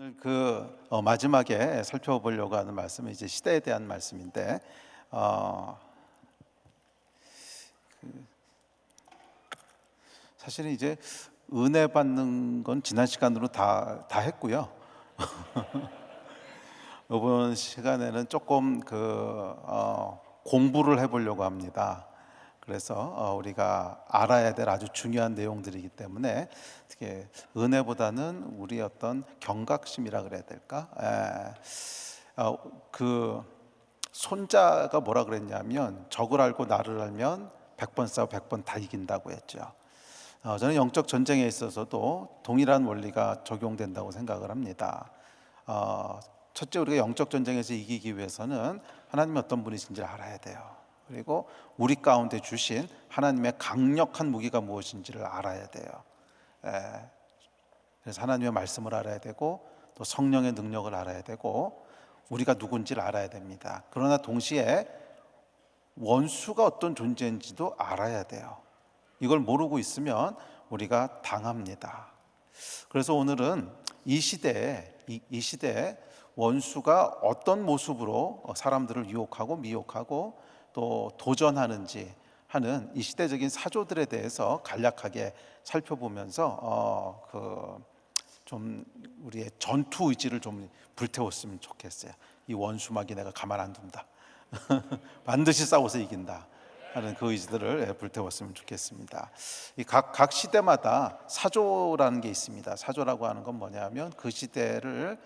오늘 마지막에 살펴보려고 하는 말씀은 이제 시대에 대한 말씀인데, 어, 사실은 이제 은혜 받는 건 지난 시간으로 다 했고요. 이번 시간에는 조금 공부를 해보려고 합니다. 그래서 우리가 알아야 될 아주 중요한 내용들이기 때문에 특히 은혜보다는 우리 어떤 경각심이라 그래야 될까? 그 손자가 뭐라 그랬냐면 적을 알고 나를 알면 100번 싸워 100번 다 이긴다고 했죠. 저는 영적 전쟁에 있어서도 동일한 원리가 적용된다고 생각을 합니다. 첫째, 우리가 영적 전쟁에서 이기기 위해서는 하나님이 어떤 분이신지를 알아야 돼요. 그리고 우리 가운데 주신 하나님의 강력한 무기가 무엇인지를 알아야 돼요. 그래서 하나님의 말씀을 알아야 되고 또 성령의 능력을 알아야 되고 우리가 누군지를 알아야 됩니다. 그러나 동시에 원수가 어떤 존재인지도 알아야 돼요. 이걸 모르고 있으면 우리가 당합니다. 그래서 오늘은 이 시대에 원수가 어떤 모습으로 사람들을 유혹하고 미혹하고 또 도전하는지 하는 이 시대적인 사조들에 대해서 간략하게 살펴보면서 좀 우리의 전투 의지를 좀 불태웠으면 좋겠어요. 이 원수막이 내가 가만 안 둔다. 반드시 싸워서 이긴다 하는 그 의지들을 불태웠으면 좋겠습니다. 이 각 시대마다 사조라는 게 있습니다. 사조라고 하는 건 뭐냐면 그 시대를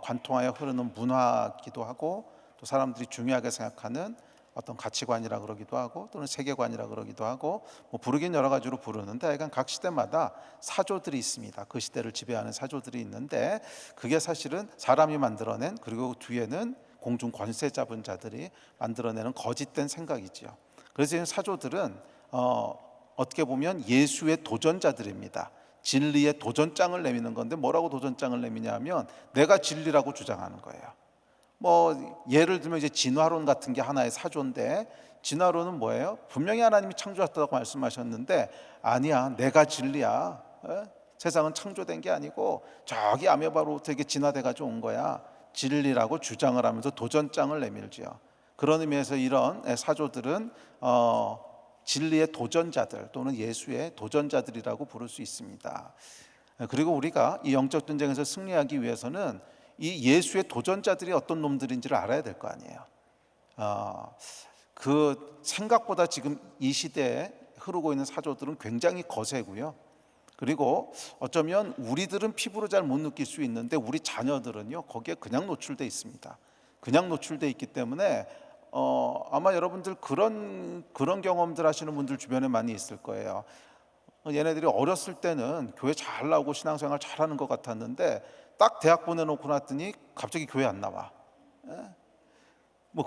관통하여 흐르는 문화기도 하고 또 사람들이 중요하게 생각하는 어떤 가치관이라 그러기도 하고 또는 세계관이라 그러기도 하고 부르긴 여러 가지로 부르는데 하여간 각 시대마다 사조들이 있습니다. 그 시대를 지배하는 사조들이 있는데 그게 사실은 사람이 만들어낸 그리고 뒤에는 공중 권세 잡은 자들이 만들어내는 거짓된 생각이지요. 그래서 이 사조들은 어떻게 보면 예수의 도전자들입니다. 진리의 도전장을 내미는 건데 뭐라고 도전장을 내미냐면 내가 진리라고 주장하는 거예요. 예를 들면 이제 진화론 같은 게 하나의 사조인데 진화론은 뭐예요? 분명히 하나님이 창조하셨다고 말씀하셨는데 아니야, 내가 진리야. 세상은 창조된 게 아니고 저기 아메바로부터 이게 진화돼 가지고 온 거야. 진리라고 주장을 하면서 도전장을 내밀지요. 그런 의미에서 이런 사조들은 진리의 도전자들 또는 예수의 도전자들이라고 부를 수 있습니다. 그리고 우리가 이 영적 전쟁에서 승리하기 위해서는 이 예수의 도전자들이 어떤 놈들인지를 알아야 될 거 아니에요. 그 생각보다 지금 이 시대에 흐르고 있는 사조들은 굉장히 거세고요. 그리고 어쩌면 우리들은 피부로 잘 못 느낄 수 있는데 우리 자녀들은요 거기에 그냥 노출돼 있습니다. 그냥 노출돼 있기 때문에 아마 여러분들 그런 경험들 하시는 분들 주변에 많이 있을 거예요. 얘네들이 어렸을 때는 교회 잘 나오고 신앙생활 잘하는 것 같았는데 딱 대학 보내놓고 났더니 갑자기 교회 안 나와.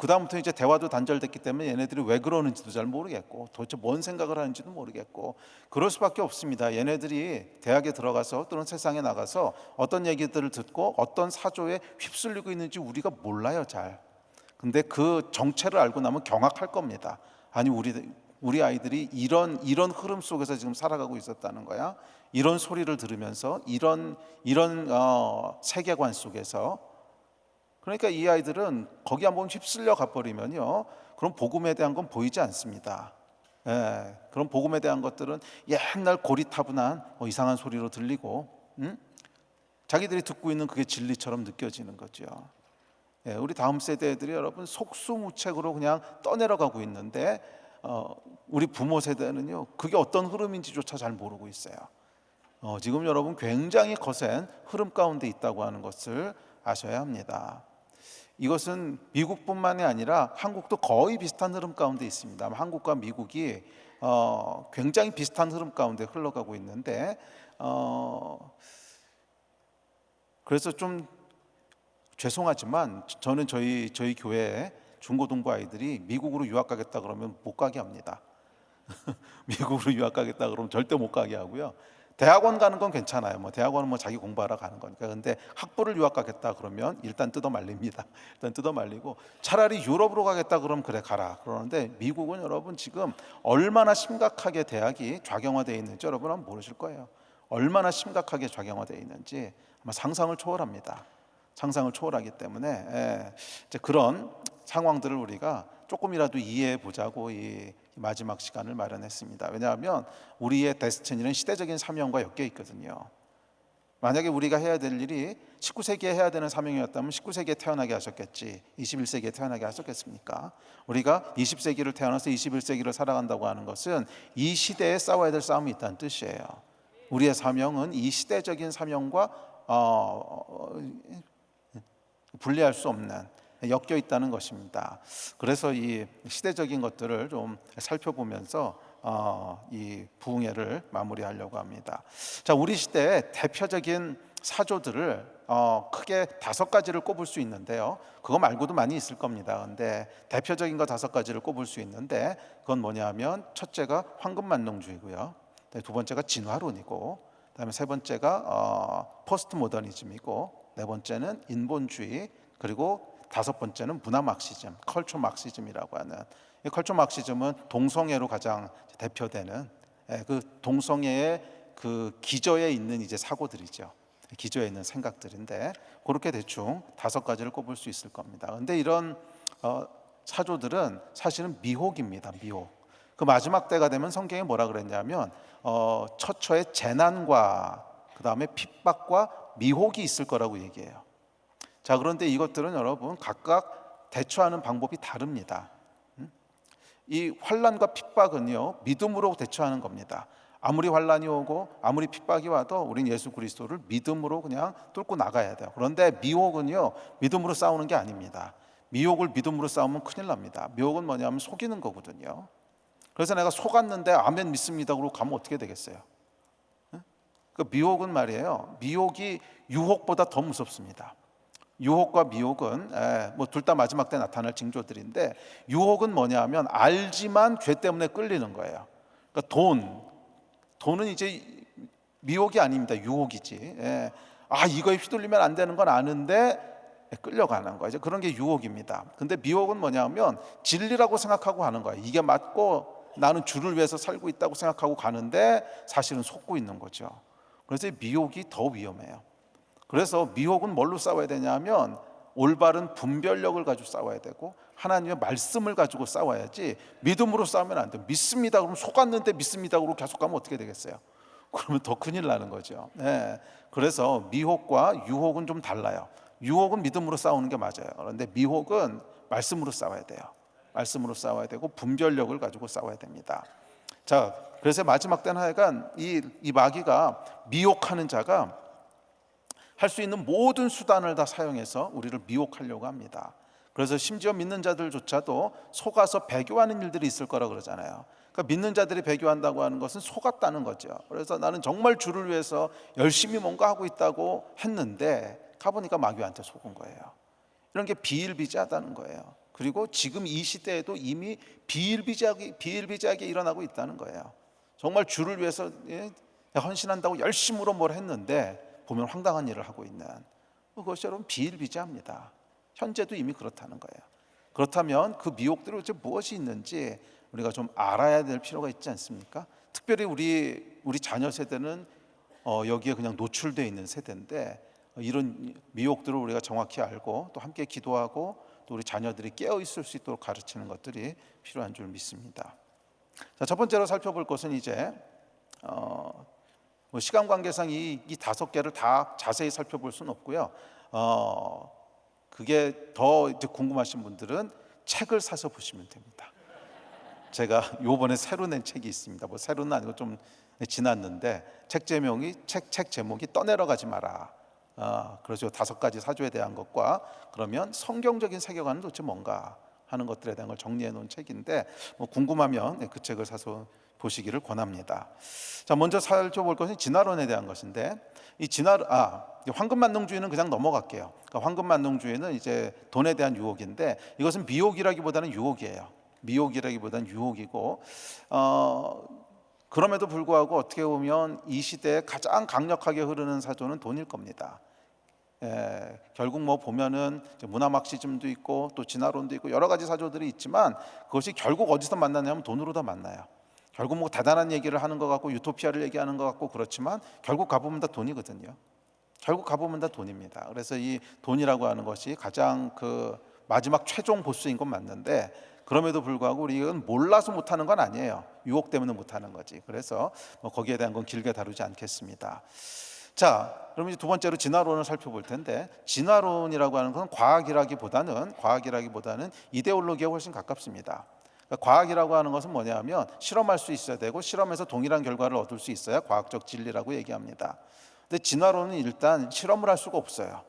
그 다음부터 이제 대화도 단절됐기 때문에 얘네들이 왜 그러는지도 잘 모르겠고 도대체 뭔 생각을 하는지도 모르겠고 그럴 수밖에 없습니다. 얘네들이 대학에 들어가서 또는 세상에 나가서 어떤 얘기들을 듣고 어떤 사조에 휩쓸리고 있는지 우리가 몰라요 잘. 근데 그 정체를 알고 나면 경악할 겁니다. 아니 우리 아이들이 이런 흐름 속에서 지금 살아가고 있었다는 거야. 이런 소리를 들으면서 이런 세계관 속에서 그러니까 이 아이들은 거기 한번 휩쓸려 가버리면요 그럼 복음에 대한 건 보이지 않습니다. 그런 복음에 대한 것들은 옛날 고리타분한 이상한 소리로 들리고 자기들이 듣고 있는 그게 진리처럼 느껴지는 거죠. 우리 다음 세대들이 여러분 속수무책으로 그냥 떠내려가고 있는데 우리 부모 세대는요 그게 어떤 흐름인지조차 잘 모르고 있어요. 지금 여러분 굉장히 거센 흐름 가운데 있다고 하는 것을 아셔야 합니다. 이것은 미국뿐만이 아니라 한국도 거의 비슷한 흐름 가운데 있습니다. 한국과 미국이 굉장히 비슷한 흐름 가운데 흘러가고 있는데 그래서 좀 죄송하지만 저는 저희 교회에 중고등부 아이들이 미국으로 유학 가겠다 그러면 못 가게 합니다. 미국으로 유학 가겠다 그러면 절대 못 가게 하고요. 대학원 가는 건 괜찮아요. 대학원은 자기 공부하러 가는 거니까. 근데 학부를 유학 가겠다 그러면 일단 뜯어 말립니다. 일단 뜯어 말리고 차라리 유럽으로 가겠다 그러면 그래 가라 그러는데 미국은 여러분 지금 얼마나 심각하게 대학이 좌경화되어 있는지 여러분 한번 모르실 거예요. 얼마나 심각하게 좌경화되어 있는지 아마 상상을 초월합니다. 상상을 초월하기 때문에 이제 그런 상황들을 우리가 조금이라도 이해해 보자고 이 마지막 시간을 마련했습니다. 왜냐하면 우리의 데스티니는 시대적인 사명과 엮여 있거든요. 만약에 우리가 해야 될 일이 19세기에 해야 되는 사명이었다면 19세기에 태어나게 하셨겠지 21세기에 태어나게 하셨겠습니까? 우리가 20세기를 태어나서 21세기를 살아간다고 하는 것은 이 시대에 싸워야 될 싸움이 있다는 뜻이에요. 우리의 사명은 이 시대적인 사명과 분리할 수 없는 엮여 있다는 것입니다. 그래서 이 시대적인 것들을 좀 살펴보면서 이 부흥회를 마무리하려고 합니다. 자, 우리 시대의 대표적인 사조들을 크게 5가지를 꼽을 수 있는데요. 그거 말고도 많이 있을 겁니다. 근데 대표적인 거 5가지를 꼽을 수 있는데 그건 뭐냐면 첫째가 황금만능주의고요. 두 번째가 진화론이고, 그다음에 세 번째가 포스트 모더니즘이고, 네 번째는 인본주의, 그리고 5번째는 문화 막시즘, 컬처 막시즘이라고 하는, 이 컬처 막시즘은 동성애로 가장 대표되는 그 동성애의 그 기저에 있는 이제 사고들이죠. 기저에 있는 생각들인데 그렇게 대충 5가지를 꼽을 수 있을 겁니다. 그런데 이런 사조들은 사실은 미혹입니다. 미혹. 그 마지막 때가 되면 성경에 뭐라 그랬냐면 처처의 재난과 그 다음에 핍박과 미혹이 있을 거라고 얘기해요. 자, 그런데 이것들은 여러분 각각 대처하는 방법이 다릅니다. 이 환난과 핍박은요 믿음으로 대처하는 겁니다. 아무리 환난이 오고 아무리 핍박이 와도 우린 예수 그리스도를 믿음으로 그냥 뚫고 나가야 돼요. 그런데 미혹은요 믿음으로 싸우는 게 아닙니다. 미혹을 믿음으로 싸우면 큰일 납니다. 미혹은 뭐냐면 속이는 거거든요. 그래서 내가 속았는데 아멘 믿습니다 그러고 가면 어떻게 되겠어요? 그 미혹은 말이에요, 미혹이 유혹보다 더 무섭습니다. 유혹과 미혹은 뭐 둘 다 마지막 때 나타날 징조들인데, 유혹은 뭐냐면 알지만 죄 때문에 끌리는 거예요. 그러니까 돈은 이제 미혹이 아닙니다. 유혹이지. 이거에 휘둘리면 안 되는 건 아는데 끌려가는 거예요. 이제 그런 게 유혹입니다. 근데 미혹은 뭐냐면 진리라고 생각하고 하는 거예요. 이게 맞고 나는 주를 위해서 살고 있다고 생각하고 가는데 사실은 속고 있는 거죠. 그래서 미혹이 더 위험해요. 그래서 미혹은 뭘로 싸워야 되냐면 올바른 분별력을 가지고 싸워야 되고 하나님의 말씀을 가지고 싸워야지, 믿음으로 싸우면 안 돼요. 믿습니다 그러면 속았는데 믿습니다 그러고 계속 가면 어떻게 되겠어요? 그러면 더 큰일 나는 거죠. 그래서 미혹과 유혹은 좀 달라요. 유혹은 믿음으로 싸우는 게 맞아요. 그런데 미혹은 말씀으로 싸워야 돼요. 말씀으로 싸워야 되고 분별력을 가지고 싸워야 됩니다. 자, 그래서 마지막 때는 하여간 이 마귀가, 미혹하는 자가 할 수 있는 모든 수단을 다 사용해서 우리를 미혹하려고 합니다. 그래서 심지어 믿는 자들조차도 속아서 배교하는 일들이 있을 거라 그러잖아요. 그러니까 믿는 자들이 배교한다고 하는 것은 속았다는 거죠. 그래서 나는 정말 주를 위해서 열심히 뭔가 하고 있다고 했는데 가보니까 마귀한테 속은 거예요. 이런 게 비일비재하다는 거예요. 그리고 지금 이 시대에도 이미 비일비재하게 일어나고 있다는 거예요. 정말 주를 위해서 헌신한다고 열심으로 뭘 했는데 보면 황당한 일을 하고 있는, 그것이 여러분 비일비재합니다. 현재도 이미 그렇다는 거예요. 그렇다면 그 미혹들이 도대체 무엇이 있는지 우리가 좀 알아야 될 필요가 있지 않습니까? 특별히 우리 자녀 세대는 여기에 그냥 노출되어 있는 세대인데, 이런 미혹들을 우리가 정확히 알고 또 함께 기도하고 또 우리 자녀들이 깨어 있을 수 있도록 가르치는 것들이 필요한 줄 믿습니다. 자, 첫 번째로 살펴볼 것은 이제 시간 관계상 이 5개를 다 자세히 살펴볼 수는 없고요. 그게 더 이제 궁금하신 분들은 책을 사서 보시면 됩니다. 제가 요번에 새로 낸 책이 있습니다. 뭐 새로는 아니고 좀 지났는데 책 제목이 떠내려 가지 마라. 그래서 5가지 사조에 대한 것과 그러면 성경적인 세계관은 도대체 뭔가 하는 것들에 대한 걸 정리해 놓은 책인데, 뭐 궁금하면 그 책을 사서 보시기를 권합니다. 자, 먼저 살펴볼 것은 진화론에 대한 것인데, 이 황금만능주의는 그냥 넘어갈게요. 그러니까 황금만능주의는 이제 돈에 대한 유혹인데, 이것은 미혹이라기보다는 유혹이에요. 미혹이라기보다는 유혹이고, 그럼에도 불구하고 어떻게 보면 이 시대에 가장 강력하게 흐르는 사조는 돈일 겁니다. 결국 뭐 보면은 문화 막시즘도 있고 또 진화론도 있고 여러 가지 사조들이 있지만, 그것이 결국 어디서 만나냐면 돈으로 다 만나요. 결국 뭐 대단한 얘기를 하는 것 같고 유토피아를 얘기하는 것 같고 그렇지만 결국 가보면 다 돈이거든요. 결국 가보면 다 돈입니다. 그래서 이 돈이라고 하는 것이 가장 그 마지막 최종 보스인 건 맞는데, 그럼에도 불구하고 우리는 몰라서 못하는 건 아니에요. 유혹 때문에 못하는 거지. 그래서 뭐 거기에 대한 건 길게 다루지 않겠습니다. 자, 그럼 이제 두 번째로 진화론을 살펴볼 텐데, 진화론이라고 하는 건 과학이라기보다는 이데올로기에 훨씬 가깝습니다. 그러니까 과학이라고 하는 것은 뭐냐면 실험할 수 있어야 되고, 실험에서 동일한 결과를 얻을 수 있어야 과학적 진리라고 얘기합니다. 근데 진화론은 일단 실험을 할 수가 없어요.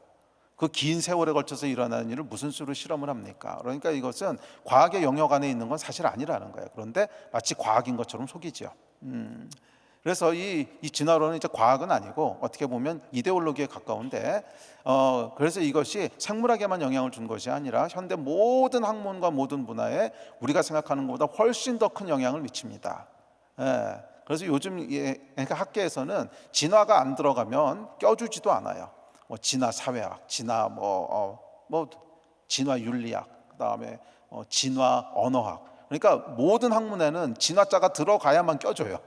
그 긴 세월에 걸쳐서 일어나는 일을 무슨 수로 실험을 합니까? 그러니까 이것은 과학의 영역 안에 있는 건 사실 아니라는 거예요. 그런데 마치 과학인 것처럼 속이죠. 그래서 이 진화론은 이제 과학은 아니고 어떻게 보면 이데올로기에 가까운데, 그래서 이것이 생물학에만 영향을 준 것이 아니라 현대 모든 학문과 모든 문화에 우리가 생각하는 것보다 훨씬 더 큰 영향을 미칩니다. 예, 그래서 요즘 그러니까 학계에서는 진화가 안 들어가면 껴주지도 않아요. 뭐 진화 사회학, 진화 뭐 진화 윤리학, 그다음에 진화 언어학. 그러니까 모든 학문에는 진화자가 들어가야만 껴줘요.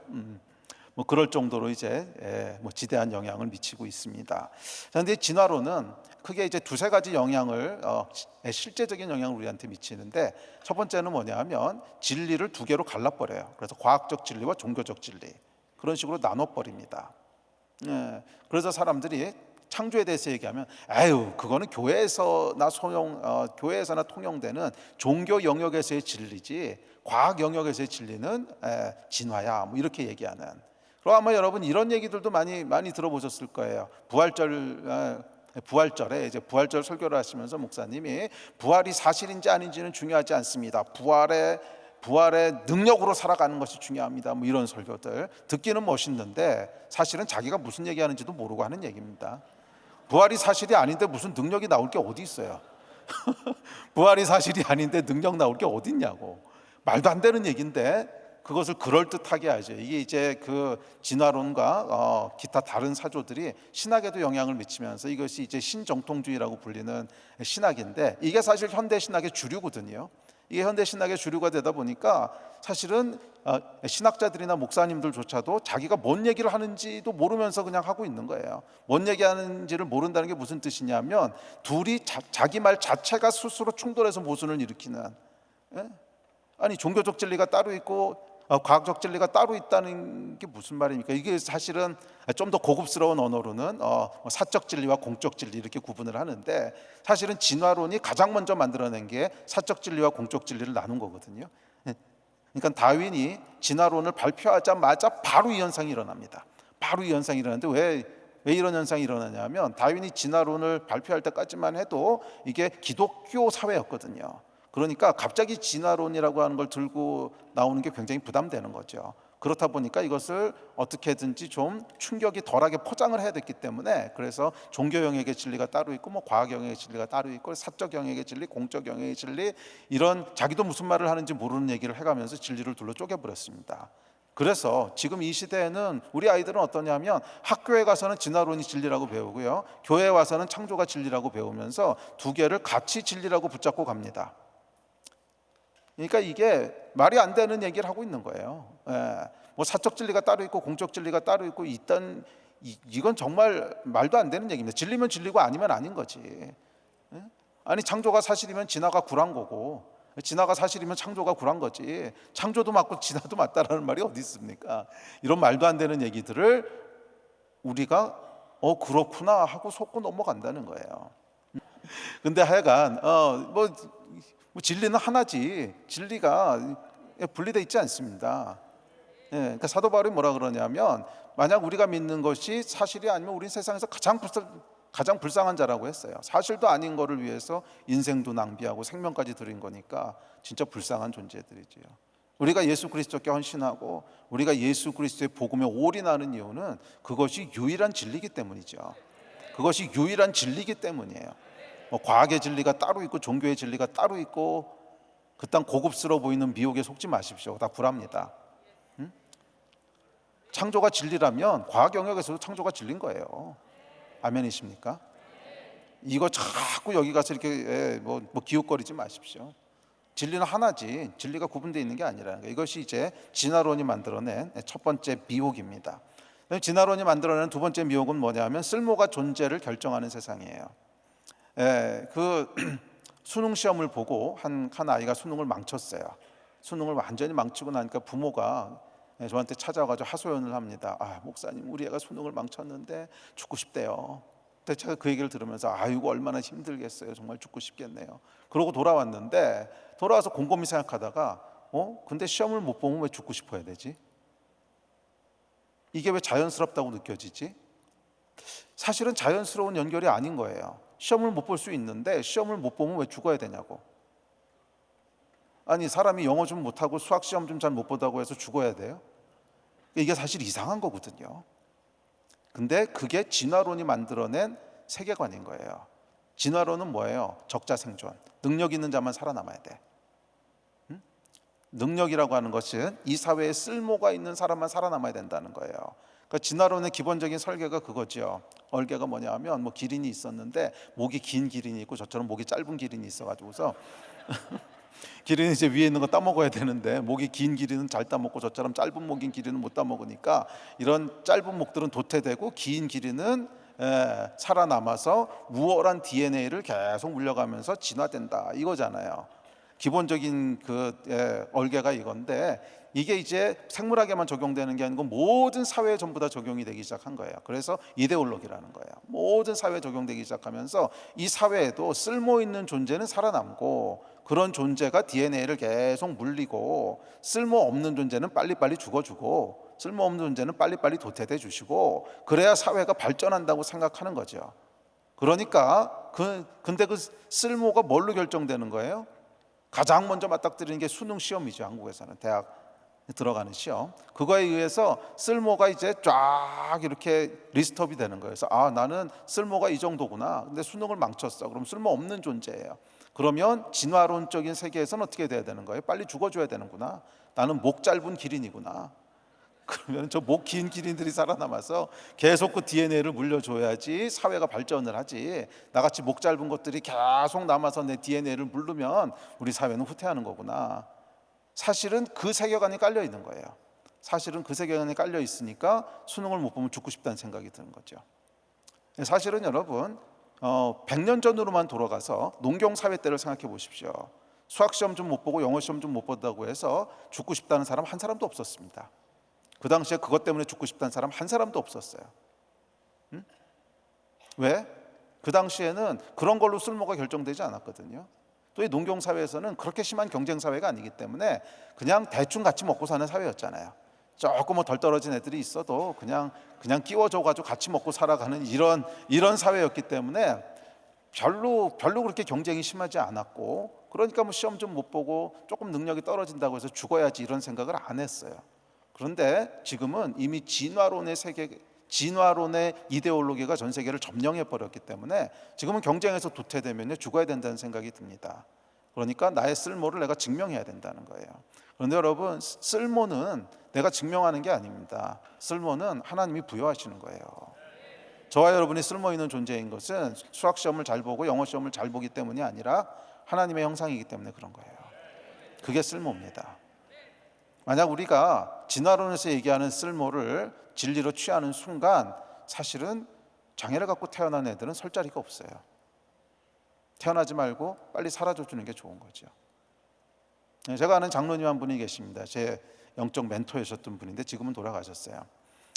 뭐 그럴 정도로 이제 뭐 지대한 영향을 미치고 있습니다. 그런데 진화론은 크게 이제 두세 가지 영향을 실제적인 영향을 우리한테 미치는데, 첫 번째는 뭐냐하면 진리를 두 개로 갈라버려요. 그래서 과학적 진리와 종교적 진리, 그런 식으로 나눠버립니다. 그래서 사람들이 창조에 대해서 얘기하면 아유 그거는 교회에서나 통용되는 종교 영역에서의 진리지 과학 영역에서의 진리는 진화야, 뭐 이렇게 얘기하는. 그럼 아마 여러분 이런 얘기들도 많이 들어보셨을 거예요. 부활절에 이제 부활절 설교를 하시면서 목사님이 부활이 사실인지 아닌지는 중요하지 않습니다. 부활의 능력으로 살아가는 것이 중요합니다. 뭐 이런 설교들 듣기는 멋있는데 사실은 자기가 무슨 얘기하는지도 모르고 하는 얘기입니다. 부활이 사실이 아닌데 무슨 능력이 나올 게 어디 있어요? 부활이 사실이 아닌데 능력 나올 게 어디 있냐고. 말도 안 되는 얘기인데 그것을 그럴듯하게 하죠. 이게 이제 그 진화론과 기타 다른 사조들이 신학에도 영향을 미치면서 이것이 이제 신정통주의라고 불리는 신학인데, 이게 사실 현대 신학의 주류거든요. 이게 현대 신학의 주류가 되다 보니까 사실은 신학자들이나 목사님들조차도 자기가 뭔 얘기를 하는지도 모르면서 그냥 하고 있는 거예요. 뭔 얘기하는지를 모른다는 게 무슨 뜻이냐면 둘이 자기 말 자체가 스스로 충돌해서 모순을 일으키는. 아니 종교적 진리가 따로 있고 과학적 진리가 따로 있다는 게 무슨 말입니까? 이게 사실은 좀 더 고급스러운 언어로는 사적 진리와 공적 진리 이렇게 구분을 하는데, 사실은 진화론이 가장 먼저 만들어낸 게 사적 진리와 공적 진리를 나눈 거거든요. 그러니까 다윈이 진화론을 발표하자마자 바로 이 현상이 일어납니다. 바로 이 현상이 일어나는데 왜 이런 현상이 일어나냐면 다윈이 진화론을 발표할 때까지만 해도 이게 기독교 사회였거든요. 그러니까 갑자기 진화론이라고 하는 걸 들고 나오는 게 굉장히 부담되는 거죠. 그렇다 보니까 이것을 어떻게든지 좀 충격이 덜하게 포장을 해야 됐기 때문에, 그래서 종교 영역의 진리가 따로 있고 뭐 과학 영역의 진리가 따로 있고 사적 영역의 진리, 공적 영역의 진리, 이런 자기도 무슨 말을 하는지 모르는 얘기를 해가면서 진리를 둘러 쪼개버렸습니다. 그래서 지금 이 시대에는 우리 아이들은 어떠냐면 학교에 가서는 진화론이 진리라고 배우고요, 교회에 와서는 창조가 진리라고 배우면서 두 개를 같이 진리라고 붙잡고 갑니다. 그러니까 이게 말이 안 되는 얘기를 하고 있는 거예요. 뭐 사적 진리가 따로 있고 공적 진리가 따로 있고 이건 정말 말도 안 되는 얘기입니다. 진리면 진리고 아니면 아닌 거지. 아니 창조가 사실이면 진화가 굴한 거고, 진화가 사실이면 창조가 굴한 거지. 창조도 맞고 진화도 맞다라는 말이 어디 있습니까? 이런 말도 안 되는 얘기들을 우리가 그렇구나 하고 속고 넘어간다는 거예요. 근데 하여간 뭐 진리는 하나지 진리가 분리되어 있지 않습니다. 그러니까 사도 바울이 뭐라 그러냐면 만약 우리가 믿는 것이 사실이 아니면 우리는 세상에서 가장 불쌍한 자라고 했어요. 사실도 아닌 거를 위해서 인생도 낭비하고 생명까지 드린 거니까 진짜 불쌍한 존재들이지요. 우리가 예수 그리스도께 헌신하고 우리가 예수 그리스도의 복음에 올인하는 이유는 그것이 유일한 진리이기 때문이죠. 그것이 유일한 진리이기 때문이에요. 뭐 과학의 진리가 따로 있고 종교의 진리가 따로 있고 그딴 고급스러워 보이는 미혹에 속지 마십시오. 다 굴합니다. 창조가 진리라면 과학 영역에서도 창조가 진리인 거예요. 아멘이십니까? 이거 자꾸 여기 가서 이렇게 뭐 기웃거리지 마십시오. 진리는 하나지 진리가 구분되어 있는 게 아니라는 거예요. 이것이 이제 진화론이 만들어낸 첫 번째 미혹입니다. 진화론이 만들어내는 두 번째 미혹은 뭐냐면 쓸모가 존재를 결정하는 세상이에요. 그 수능 시험을 보고 한 아이가 수능을 망쳤어요. 수능을 완전히 망치고 나니까 부모가 저한테 찾아와가지고 하소연을 합니다. 목사님, 우리 애가 수능을 망쳤는데 죽고 싶대요. 근데 제가 그 얘기를 들으면서 아이고 얼마나 힘들겠어요. 정말 죽고 싶겠네요. 그러고 돌아와서 곰곰이 생각하다가 근데 시험을 못 보면 왜 죽고 싶어야 되지? 이게 왜 자연스럽다고 느껴지지? 사실은 자연스러운 연결이 아닌 거예요. 시험을 못 볼 수 있는데 시험을 못 보면 왜 죽어야 되냐고. 아니, 사람이 영어 좀 못하고 수학 시험 좀 잘 못 보다고 해서 죽어야 돼요? 이게 사실 이상한 거거든요. 근데 그게 진화론이 만들어낸 세계관인 거예요. 진화론은 뭐예요? 적자생존. 능력 있는 자만 살아남아야 돼. 능력이라고 하는 것은 이 사회에 쓸모가 있는 사람만 살아남아야 된다는 거예요. 그러니까 진화론의 기본적인 설계가 그거죠. 얼개가 뭐냐면 기린이 있었는데 목이 긴 기린이 있고 저처럼 목이 짧은 기린이 있어가지고서 기린이 이제 위에 있는 거 따먹어야 되는데 목이 긴 기린은 잘 따먹고 저처럼 짧은 목인 기린은 못 따먹으니까 이런 짧은 목들은 도태되고 긴 기린은 살아남아서 우월한 DNA를 계속 물려가면서 진화된다 이거잖아요. 기본적인 얼개가 이건데 이게 이제 생물학에만 적용되는 게 아니고 모든 사회에 전부 다 적용이 되기 시작한 거예요. 그래서 이데올로기라는 거예요. 모든 사회에 적용되기 시작하면서 이 사회에도 쓸모 있는 존재는 살아남고 그런 존재가 DNA를 계속 물리고 쓸모없는 존재는 빨리빨리 죽어주고 쓸모없는 존재는 빨리빨리 도태돼 주시고 그래야 사회가 발전한다고 생각하는 거죠. 그러니까 근데 그 쓸모가 뭘로 결정되는 거예요? 가장 먼저 맞닥뜨리는 게 수능 시험이죠. 한국에서는 대학 들어가는 시험. 그거에 의해서 쓸모가 이제 쫙 이렇게 리스트업이 되는 거예요. 그래서 나는 쓸모가 이 정도구나. 근데 수능을 망쳤어. 그럼 쓸모 없는 존재예요. 그러면 진화론적인 세계에서는 어떻게 돼야 되는 거예요? 빨리 죽어줘야 되는구나. 나는 목 짧은 기린이구나. 그러면 저 목 긴 기린들이 살아남아서 계속 그 DNA를 물려줘야지 사회가 발전을 하지. 나같이 목 짧은 것들이 계속 남아서 내 DNA를 물르면 우리 사회는 후퇴하는 거구나. 사실은 그 세계관이 깔려 있는 거예요. 사실은 그 세계관이 깔려 있으니까 수능을 못 보면 죽고 싶다는 생각이 드는 거죠. 사실은 여러분 100년 전으로만 돌아가서 농경사회 때를 생각해 보십시오. 수학시험 좀 못 보고 영어시험 좀 못 본다고 해서 죽고 싶다는 사람 한 사람도 없었습니다. 그 당시에 그것 때문에 죽고 싶다는 사람 한 사람도 없었어요. 왜? 그 당시에는 그런 걸로 쓸모가 결정되지 않았거든요. 또 이 농경사회에서는 그렇게 심한 경쟁사회가 아니기 때문에 그냥 대충 같이 먹고 사는 사회였잖아요. 조금 덜 떨어진 애들이 있어도 그냥 끼워줘가지고 같이 먹고 살아가는 이런 사회였기 때문에 별로 그렇게 경쟁이 심하지 않았고, 그러니까 시험 좀 못 보고 조금 능력이 떨어진다고 해서 죽어야지 이런 생각을 안 했어요. 그런데 지금은 이미 진화론의 이데올로기가 전 세계를 점령해 버렸기 때문에 지금은 경쟁에서 도태되면 죽어야 된다는 생각이 듭니다. 그러니까 나의 쓸모를 내가 증명해야 된다는 거예요. 그런데 여러분, 쓸모는 내가 증명하는 게 아닙니다. 쓸모는 하나님이 부여하시는 거예요. 저와 여러분이 쓸모 있는 존재인 것은 수학 시험을 잘 보고 영어 시험을 잘 보기 때문이 아니라 하나님의 형상이기 때문에 그런 거예요. 그게 쓸모입니다. 만약 우리가 진화론에서 얘기하는 쓸모를 진리로 취하는 순간 사실은 장애를 갖고 태어난 애들은 설 자리가 없어요. 태어나지 말고 빨리 사라져 주는 게 좋은 거죠. 제가 아는 장로님 한 분이 계십니다. 제 영적 멘토이셨던 분인데 지금은 돌아가셨어요.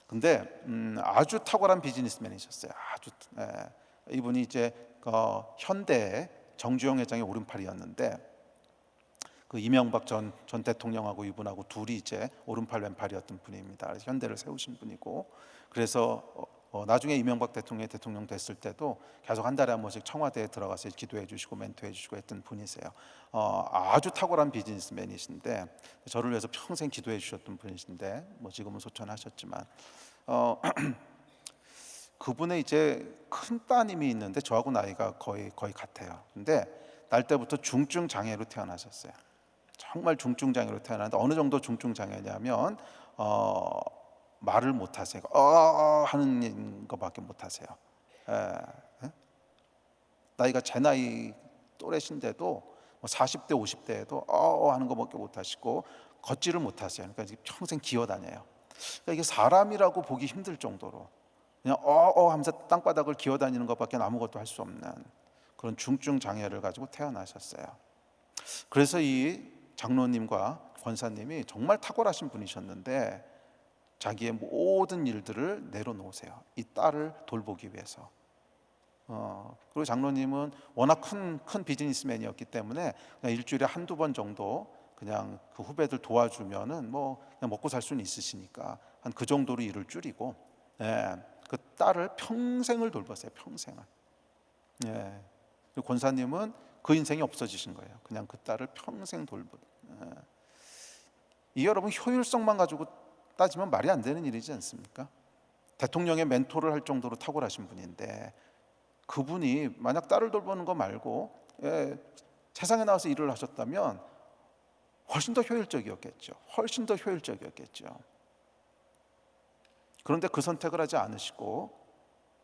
근데 아주 탁월한 비즈니스맨이셨어요. 이분이 이제 현대 정주영 회장의 오른팔이었는데 그 이명박 전 대통령하고 이분하고 둘이 이제 오른팔 왼팔이었던 분입니다. 그래서 현대를 세우신 분이고, 그래서 나중에 이명박 대통령 됐을 때도 계속 한 달에 한 번씩 청와대에 들어가서 기도해 주시고 멘토해 주시고 했던 분이세요. 아주 탁월한 비즈니스맨이신데 저를 위해서 평생 기도해 주셨던 분이신데 지금은 소천하셨지만 그분의 이제 큰 따님이 있는데 저하고 나이가 거의 같아요. 근데 날 때부터 중증 장애로 태어나셨어요. 정말 중증 장애로 태어났는데 어느 정도 중증 장애냐면 말을 못 하세요. 하는 것밖에 못 하세요. 나이가 제 나이 또래신데도 40대 50대에도 하는 것밖에 못 하시고 걷지를 못 하세요. 그러니까 평생 기어 다녀요. 그러니까 이게 사람이라고 보기 힘들 정도로 그냥 하면서 땅바닥을 기어다니는 것밖에 아무것도 할 수 없는 그런 중증 장애를 가지고 태어나셨어요. 그래서 이 장로님과 권사님이 정말 탁월하신 분이셨는데 자기의 모든 일들을 내려놓으세요. 이 딸을 돌보기 위해서. 그리고 장로님은 워낙 큰 비즈니스맨이었기 때문에 그냥 일주일에 한두 번 정도 그냥 그 후배들 도와주면은 뭐 그냥 먹고 살 수는 있으시니까 한 그 정도로 일을 줄이고, 그 딸을 평생을 돌봤어요. 평생을. 그리고 권사님은 그 인생이 없어지신 거예요. 그냥 그 딸을 평생 돌보. 이 여러분 효율성만 가지고 따지면 말이 안 되는 일이지 않습니까? 대통령의 멘토를 할 정도로 탁월하신 분인데 그분이 만약 딸을 돌보는 거 말고 세상에 나와서 일을 하셨다면 훨씬 더 효율적이었겠죠. 훨씬 더 효율적이었겠죠. 그런데 그 선택을 하지 않으시고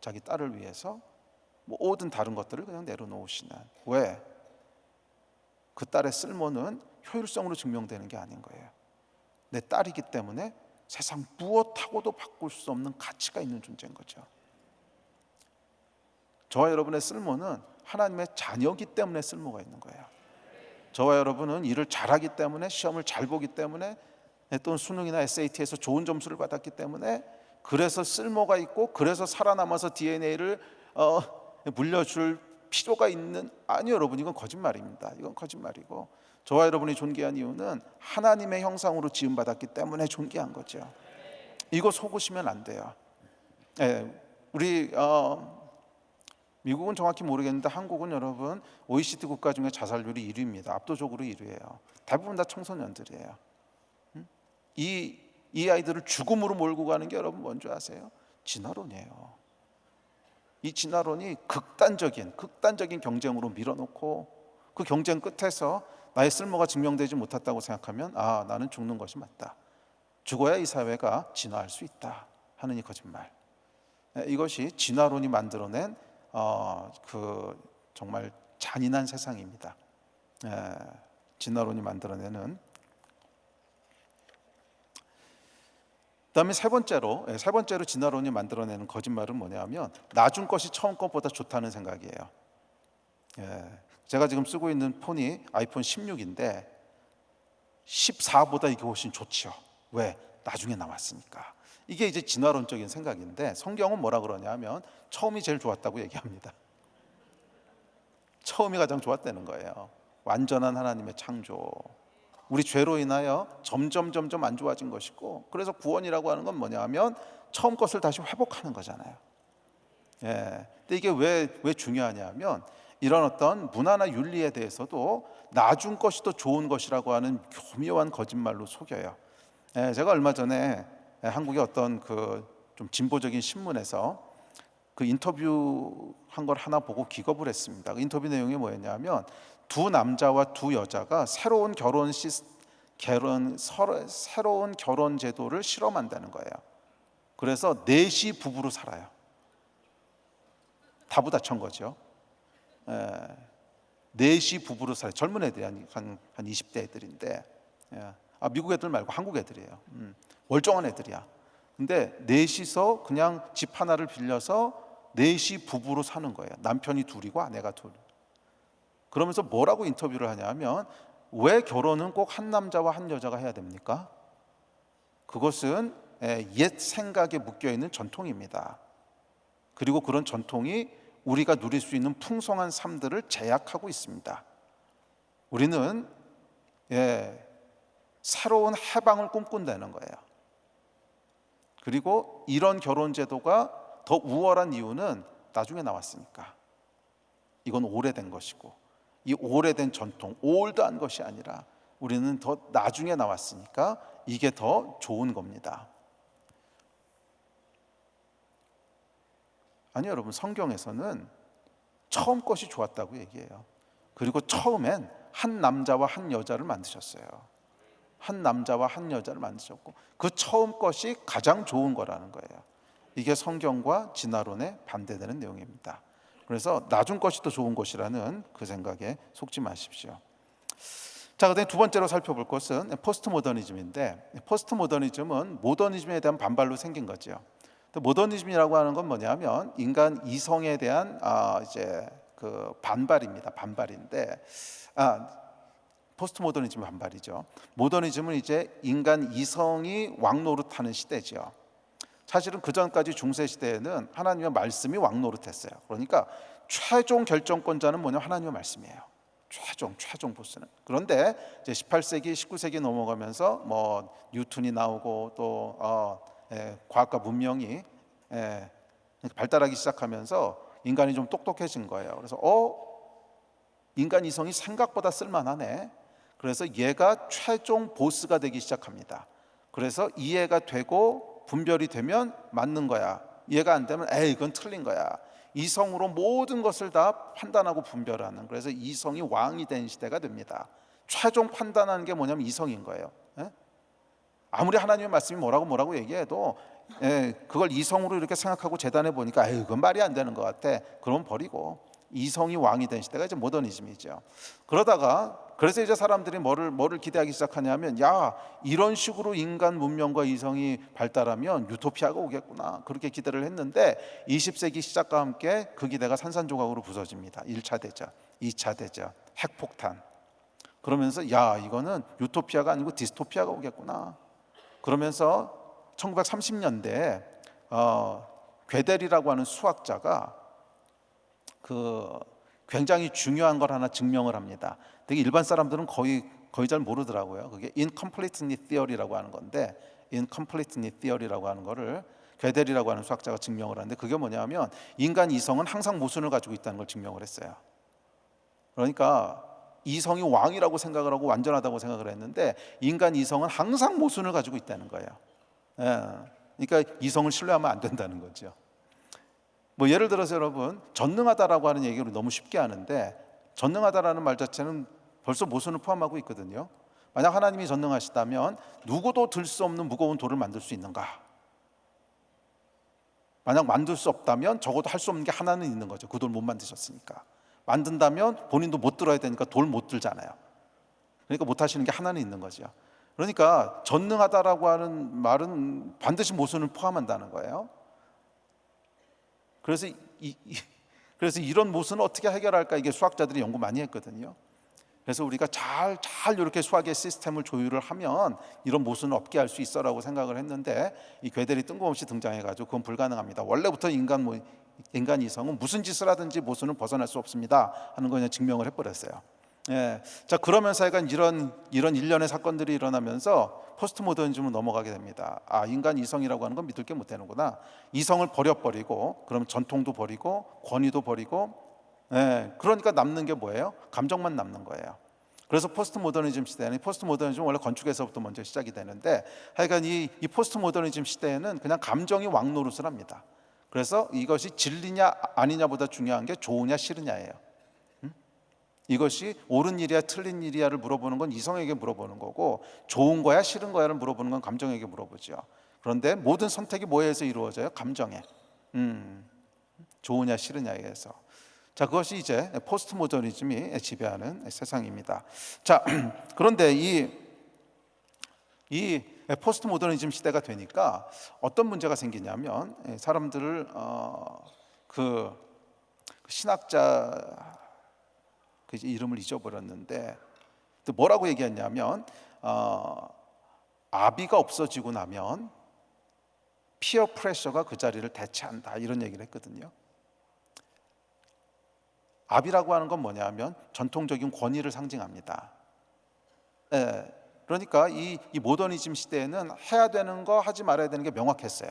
자기 딸을 위해서 모든 다른 것들을 그냥 내려놓으시는. 왜? 그 딸의 쓸모는 효율성으로 증명되는 게 아닌 거예요. 내 딸이기 때문에 세상 무엇하고도 바꿀 수 없는 가치가 있는 존재인 거죠. 저와 여러분의 쓸모는 하나님의 자녀이기 때문에 쓸모가 있는 거예요. 저와 여러분은 일을 잘하기 때문에, 시험을 잘 보기 때문에, 또는 수능이나 SAT에서 좋은 점수를 받았기 때문에, 그래서 쓸모가 있고 그래서 살아남아서 DNA를 물려줄 필요가 있는, 아니요 여러분, 이건 거짓말입니다. 이건 거짓말이고, 저와 여러분이 존귀한 이유는 하나님의 형상으로 지음받았기 때문에 존귀한 거죠. 이거 속으시면 안 돼요. 우리 미국은 정확히 모르겠는데 한국은 여러분 OECD 국가 중에 자살률이 1위입니다. 압도적으로 1위예요. 대부분 다 청소년들이에요. 이 아이들을 죽음으로 몰고 가는 게 여러분 뭔지 아세요? 진화론이에요. 이 진화론이 극단적인 경쟁으로 밀어놓고 그 경쟁 끝에서 나의 쓸모가 증명되지 못했다고 생각하면 나는 죽는 것이 맞다. 죽어야 이 사회가 진화할 수 있다 하는 이 거짓말. 이것이 진화론이 만들어낸 그 정말 잔인한 세상입니다. 진화론이 만들어내는. 그다음에 세 번째로 진화론이 만들어내는 거짓말은 뭐냐면 나중 것이 처음 것보다 좋다는 생각이에요. 제가 지금 쓰고 있는 폰이 아이폰 16인데 14보다 이게 훨씬 좋죠. 왜? 나중에 나왔으니까. 이게 이제 진화론적인 생각인데 성경은 뭐라 그러냐면 처음이 제일 좋았다고 얘기합니다. 처음이 가장 좋았다는 거예요. 완전한 하나님의 창조. 우리 죄로 인하여 점점 안 좋아진 것이고, 그래서 구원이라고 하는 건 뭐냐면 처음 것을 다시 회복하는 거잖아요. 근데 이게 왜 중요하냐면 이런 어떤 문화나 윤리에 대해서도 나중 것이 더 좋은 것이라고 하는 교묘한 거짓말로 속여요. 제가 얼마 전에 한국의 어떤 그 좀 진보적인 신문에서 그 인터뷰 한 걸 하나 보고 기겁을 했습니다. 그 인터뷰 내용이 뭐였냐면 두 남자와 두 여자가 새로운 결혼 제도를 실험한다는 거예요. 그래서 넷이 부부로 살아요. 다부다천 거죠. 넷이 부부로 살아요. 젊은 애들이 한 20대 애들인데, 미국 애들 말고 한국 애들이에요. 멀쩡한 애들이야. 근데 넷이서 그냥 집 하나를 빌려서 넷이 부부로 사는 거예요. 남편이 둘이고 아내가 둘. 그러면서 뭐라고 인터뷰를 하냐면 왜 결혼은 꼭 한 남자와 한 여자가 해야 됩니까? 그것은 옛 생각에 묶여있는 전통입니다. 그리고 그런 전통이 우리가 누릴 수 있는 풍성한 삶들을 제약하고 있습니다. 우리는 새로운 해방을 꿈꾼다는 거예요. 그리고 이런 결혼 제도가 더 우월한 이유는 나중에 나왔으니까. 이건 오래된 것이고, 이 오래된 전통, 올드한 것이 아니라 우리는 더 나중에 나왔으니까 이게 더 좋은 겁니다. 아니 여러분, 성경에서는 처음 것이 좋았다고 얘기해요. 그리고 처음엔 한 남자와 한 여자를 만드셨어요. 한 남자와 한 여자를 만드셨고 그 처음 것이 가장 좋은 거라는 거예요. 이게 성경과 진화론에 반대되는 내용입니다. 그래서 나중 것이 더 좋은 것이라는 그 생각에 속지 마십시오. 자, 그다음에 두 번째로 살펴볼 것은 포스트 모더니즘인데, 포스트 모더니즘은 모더니즘에 대한 반발로 생긴 거죠. 모더니즘이라고 하는 건 뭐냐면 인간 이성에 대한 이제 그 반발입니다. 반발인데, 포스트 모더니즘 반발이죠. 모더니즘은 이제 인간 이성이 왕노릇하는 시대죠. 사실은 그 전까지 중세 시대에는 하나님의 말씀이 왕노릇했어요. 그러니까 최종 결정권자는 뭐냐, 하나님의 말씀이에요. 최종 보스는. 그런데 이제 18세기, 19세기 넘어가면서 뭐 뉴턴이 나오고 또 과학과 문명이 발달하기 시작하면서 인간이 좀 똑똑해진 거예요. 그래서 인간 이성이 생각보다 쓸만하네. 그래서 얘가 최종 보스가 되기 시작합니다. 그래서 이해가 되고 분별이 되면 맞는 거야. 이해가 안 되면 이건 틀린 거야. 이성으로 모든 것을 다 판단하고 분별하는, 그래서 이성이 왕이 된 시대가 됩니다. 최종 판단하는 게 뭐냐면 이성인 거예요. 아무리 하나님의 말씀이 뭐라고 얘기해도 그걸 이성으로 이렇게 생각하고 재단해 보니까 그건 말이 안 되는 것 같아. 그럼 버리고 이성이 왕이 된 시대가 이제 모더니즘이죠. 그래서 이제 사람들이 뭐를 기대하기 시작하냐면, 야, 이런 식으로 인간 문명과 이성이 발달하면 유토피아가 오겠구나, 그렇게 기대를 했는데 20세기 시작과 함께 그 기대가 산산조각으로 부서집니다. 1차 대전, 2차 대전, 핵폭탄. 그러면서 야, 이거는 유토피아가 아니고 디스토피아가 오겠구나. 그러면서 1930년대에 괴델이라고 하는 수학자가 굉장히 중요한 걸 하나 증명을 합니다. 되게 일반 사람들은 거의 잘 모르더라고요. 그게 incompleteness theory라고 하는 건데, incompleteness theory라고 하는 거를 괴델이라고 하는 수학자가 증명을 하는데, 그게 뭐냐면 인간 이성은 항상 모순을 가지고 있다는 걸 증명을 했어요. 그러니까 이성이 왕이라고 생각을 하고 완전하다고 생각을 했는데, 인간 이성은 항상 모순을 가지고 있다는 거예요. 그러니까 이성을 신뢰하면 안 된다는 거죠. 뭐 예를 들어서 여러분, 전능하다라고 하는 얘기를 너무 쉽게 하는데, 전능하다라는 말 자체는 벌써 모순을 포함하고 있거든요. 만약 하나님이 전능하시다면 누구도 들 수 없는 무거운 돌을 만들 수 있는가? 만약 만들 수 없다면 적어도 할 수 없는 게 하나는 있는 거죠. 그 돌 못 만드셨으니까. 만든다면 본인도 못 들어야 되니까 돌 못 들잖아요. 그러니까 못 하시는 게 하나는 있는 거죠. 그러니까 전능하다라고 하는 말은 반드시 모순을 포함한다는 거예요. 그래서 이런 모순을 어떻게 해결할까, 이게 수학자들이 연구 많이 했거든요. 그래서 우리가 잘 이렇게 수학의 시스템을 조율을 하면 이런 모순을 없게 할 수 있어라고 생각을 했는데, 이 괴델이 뜬금없이 등장해가지고 그건 불가능합니다. 원래부터 인간 이성은 무슨 짓을 하든지 모순은 벗어날 수 없습니다 하는 거 그냥 증명을 해버렸어요. 자, 그러면서 약간 이런 일련의 사건들이 일어나면서 포스트 모더니즘으로 넘어가게 됩니다. 인간 이성이라고 하는 건 믿을 게 못 되는구나. 이성을 버려버리고, 그럼 전통도 버리고 권위도 버리고, 그러니까 남는 게 뭐예요? 감정만 남는 거예요. 그래서 포스트 모더니즘 시대는, 포스트 모더니즘은 원래 건축에서부터 먼저 시작이 되는데, 하여간 이 포스트 모더니즘 시대에는 그냥 감정이 왕노릇을 합니다. 그래서 이것이 진리냐 아니냐보다 중요한 게 좋으냐 싫으냐예요. 이것이 옳은 일이야 틀린 일이야를 물어보는 건 이성에게 물어보는 거고, 좋은 거야 싫은 거야를 물어보는 건 감정에게 물어보죠. 그런데 모든 선택이 뭐에서 이루어져요? 감정에. 좋으냐 싫으냐에 의해서. 자, 그것이 이제 포스트 모더니즘이 지배하는 세상입니다. 자, 그런데 이 포스트 모더니즘 시대가 되니까 어떤 문제가 생기냐면, 사람들을 그 신학자 그 이름을 잊어버렸는데, 또 뭐라고 얘기했냐면, 아비가 없어지고 나면 피어 프레셔가 그 자리를 대체한다, 이런 얘기를 했거든요. 아비라고 하는 건 뭐냐면 전통적인 권위를 상징합니다. 그러니까 이 모더니즘 시대에는 해야 되는 거 하지 말아야 되는 게 명확했어요.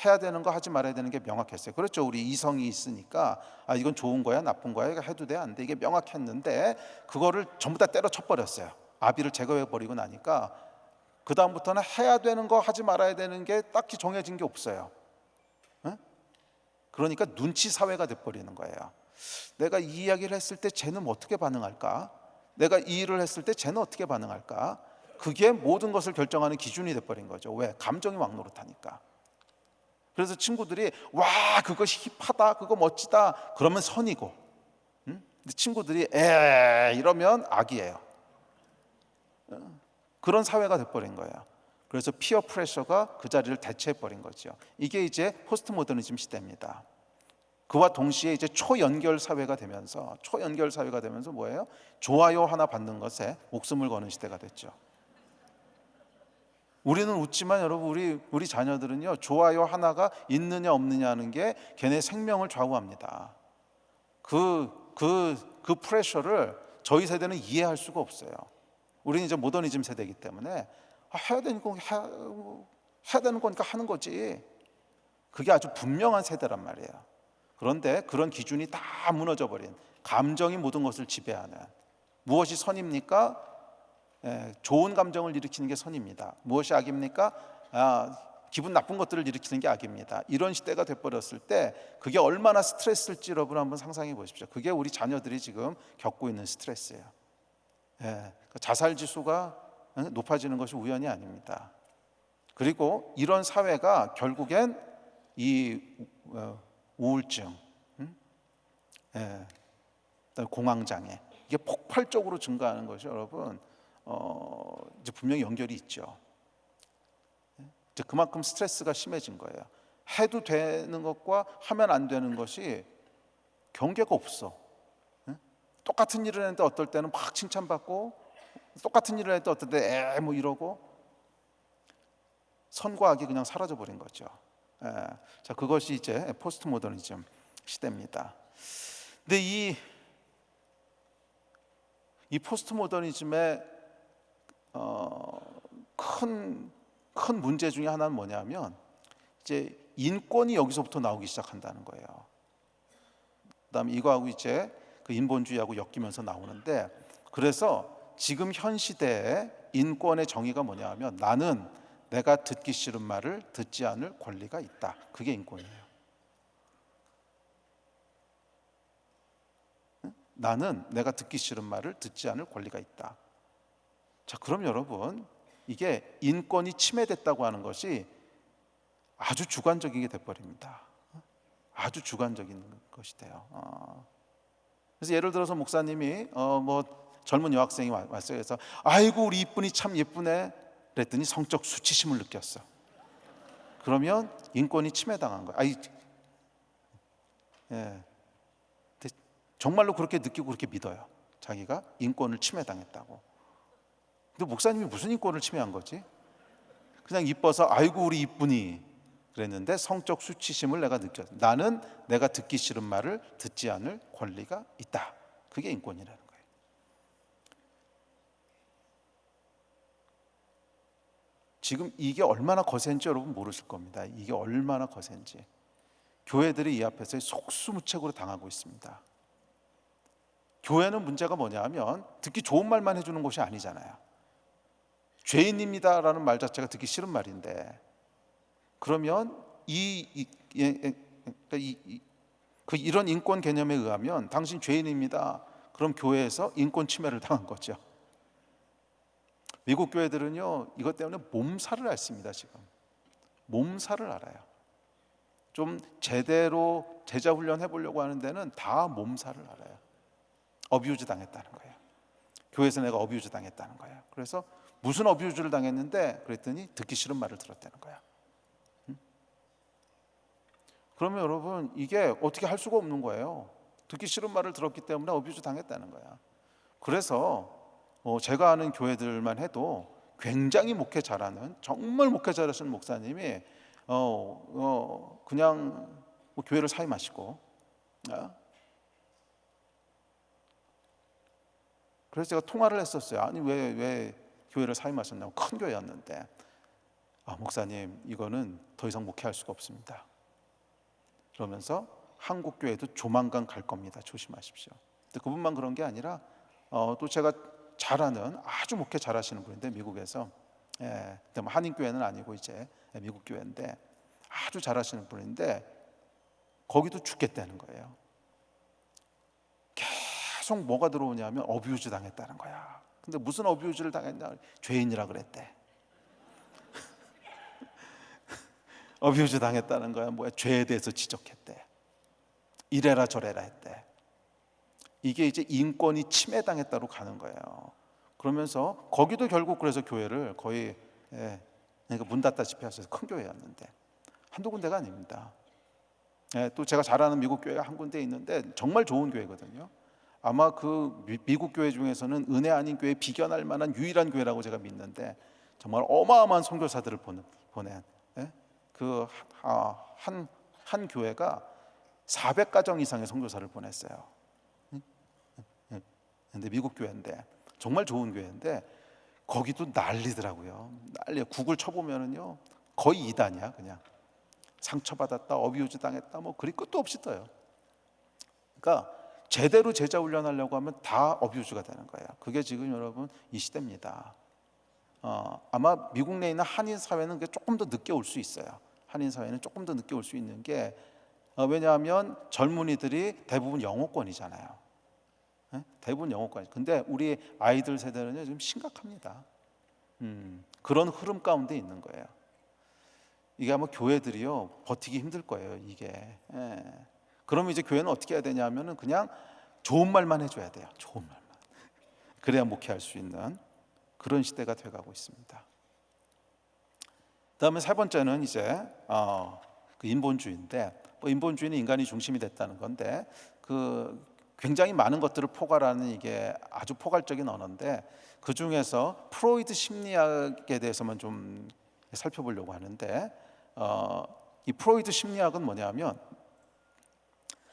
해야 되는 거 하지 말아야 되는 게 명확했어요. 그렇죠. 우리 이성이 있으니까 이건 좋은 거야 나쁜 거야, 이거 해도 돼 안 돼, 이게 명확했는데 그거를 전부 다 때려쳐 버렸어요. 아비를 제거해 버리고 나니까 그 다음부터는 해야 되는 거 하지 말아야 되는 게 딱히 정해진 게 없어요. 그러니까 눈치 사회가 돼버리는 거예요. 내가 이 이야기를 했을 때 쟤는 어떻게 반응할까? 내가 이 일을 했을 때 쟤는 어떻게 반응할까? 그게 모든 것을 결정하는 기준이 돼버린 거죠. 왜? 감정이 왕노릇하니까. 그래서 친구들이 와 그거 힙하다, 그거 멋지다 그러면 선이고, 근데 친구들이 이러면 악이에요. 그런 사회가 돼버린 거예요. 그래서 피어 프레셔가 그 자리를 대체해버린 거죠. 이게 이제 포스트 모더니즘 시대입니다. 그와 동시에 이제 초연결 사회가 되면서 뭐예요? 좋아요 하나 받는 것에 목숨을 거는 시대가 됐죠. 우리는 웃지만 여러분, 우리 자녀들은요, 좋아요 하나가 있느냐 없느냐 하는 게 걔네 생명을 좌우합니다. 그 프레셔를 저희 세대는 이해할 수가 없어요. 우리는 이제 모더니즘 세대이기 때문에 해야 되는 거니까 하는 거지. 그게 아주 분명한 세대란 말이에요. 그런데 그런 기준이 다 무너져 버린, 감정이 모든 것을 지배하는, 무엇이 선입니까? 좋은 감정을 일으키는 게 선입니다. 무엇이 악입니까? 기분 나쁜 것들을 일으키는 게 악입니다. 이런 시대가 돼버렸을 때 그게 얼마나 스트레스일지 여러분 한번 상상해 보십시오. 그게 우리 자녀들이 지금 겪고 있는 스트레스예요. 자살 지수가 높아지는 것이 우연이 아닙니다. 그리고 이런 사회가 결국엔 이 우울증, 공황장애, 이게 폭발적으로 증가하는 것이 여러분 이제 분명히 연결이 있죠. 이제 그만큼 스트레스가 심해진 거예요. 해도 되는 것과 하면 안 되는 것이 경계가 없어. 똑같은 일을 했는데 어떨 때는 막 칭찬받고, 똑같은 일을 했는데 어떨 때 뭐 이러고, 선과 악이 그냥 사라져 버린 거죠. 자, 그것이 이제 포스트 모더니즘 시대입니다. 근데 이 포스트 모더니즘의 큰 문제 중에 하나는 뭐냐면 이제 인권이 여기서부터 나오기 시작한다는 거예요. 그다음에 이거하고 이제 그 인본주의하고 엮이면서 나오는데, 그래서 지금 현 시대의 인권의 정의가 뭐냐면 나는 내가 듣기 싫은 말을 듣지 않을 권리가 있다. 그게 인권이에요. 나는 내가 듣기 싫은 말을 듣지 않을 권리가 있다. 자, 그럼 여러분, 이게 인권이 침해됐다고 하는 것이 아주 주관적인 게 돼버립니다. 아주 주관적인 것이 돼요. 그래서 예를 들어서 목사님이 뭐 젊은 여학생이 왔어요. 그래서 아이고 우리 이쁜이 참 예쁘네 그랬더니 성적 수치심을 느꼈어. 그러면 인권이 침해당한 거예요. 정말로 그렇게 느끼고 그렇게 믿어요. 자기가 인권을 침해당했다고. 근데 목사님이 무슨 인권을 침해한 거지? 그냥 이뻐서 아이고 우리 이쁜이 그랬는데 성적 수치심을 내가 느꼈어. 나는 내가 듣기 싫은 말을 듣지 않을 권리가 있다. 그게 인권이라는 거예요. 지금 이게 얼마나 거센지 여러분 모르실 겁니다. 이게 얼마나 거센지. 교회들이 이 앞에서 속수무책으로 당하고 있습니다. 교회는 문제가 뭐냐 하면 듣기 좋은 말만 해주는 곳이 아니잖아요. 죄인입니다라는 말 자체가 듣기 싫은 말인데, 그러면 이런 인권 개념에 의하면 당신 죄인입니다. 그럼 교회에서 인권 침해를 당한 거죠. 미국 교회들은요 이것 때문에 몸살을 앓습니다. 지금 몸살을 앓아요. 좀 제대로 제자 훈련 해보려고 하는 데는 다 몸살을 앓아요. 어뷰즈 당했다는 거예요. 교회에서 내가 어뷰즈 당했다는 거예요. 그래서 무슨 어뷰즈를 당했는데 그랬더니 듣기 싫은 말을 들었다는 거야. 그러면 여러분 이게 어떻게 할 수가 없는 거예요. 듣기 싫은 말을 들었기 때문에 어뷰즈 당했다는 거야. 그래서 제가 아는 교회들만 해도 굉장히 목회 잘하는, 정말 목회 잘하시는 목사님이 그냥 뭐 교회를 사임하시고, 그래서 제가 통화를 했었어요. 아니 왜 교회를 사임하셨냐고. 큰 교회였는데, 목사님 이거는 더 이상 목회할 수가 없습니다. 그러면서 한국 교회도 조만간 갈 겁니다. 조심하십시오. 근데 그분만 그런 게 아니라 또 제가 잘 아는 아주 목회 잘하시는 분인데 미국에서, 근데 뭐 한인 교회는 아니고 이제 미국 교회인데 아주 잘하시는 분인데 거기도 죽겠다는 거예요. 계속 뭐가 들어오냐면 어뷰즈 당했다는 거야. 근데 무슨 어뷰즈를 당했냐? 죄인이라 그랬대. 어뷰즈 당했다는 거야. 뭐야? 죄에 대해서 지적했대. 이래라 저래라 했대. 이게 이제 인권이 침해당했다로 가는 거예요. 그러면서 거기도 결국 그래서 교회를 거의 그러니까 문 닫다시피 하셔서 큰 교회였는데 한두 군데가 아닙니다. 또 제가 잘 아는 미국 교회가 한 군데 있는데 정말 좋은 교회거든요. 아마 그 미국 교회 중에서는 은혜 아닌 교회 비견할 만한 유일한 교회라고 제가 믿는데 정말 어마어마한 선교사들을 보낸 한 교회가 400가정 이상의 선교사를 보냈어요. 근데 미국 교회인데 정말 좋은 교회인데 거기도 난리더라고요. 난리야. 구글 쳐보면은요 거의 이단이야. 그냥 상처받았다, 어비유즈 당했다, 뭐 그리 끝도 없이 떠요. 그러니까 제대로 제자 훈련하려고 하면 다 어비유즈가 되는 거예요. 그게 지금 여러분 이 시대입니다. 아마 미국 내에 있는 한인 사회는 조금 더 늦게 올 수 있어요. 한인 사회는 조금 더 늦게 올 수 있는 게 왜냐하면 젊은이들이 대부분 영어권이잖아요. 대부분 영어권. 근데 우리 아이들 세대는요 좀 심각합니다. 그런 흐름 가운데 있는 거예요. 이게 아마 교회들이요 버티기 힘들 거예요. 이게. 그러면 이제 교회는 어떻게 해야 되냐면은 그냥 좋은 말만 해줘야 돼요. 좋은 말만. 그래야 목회할 수 있는 그런 시대가 돼가고 있습니다. 그다음에 세 번째는 이제 그 인본주의인데 인본주의는 인간이 중심이 됐다는 건데 그 굉장히 많은 것들을 포괄하는 이게 아주 포괄적인 언어인데 그 중에서 프로이드 심리학에 대해서만 좀 살펴보려고 하는데 이 프로이드 심리학은 뭐냐면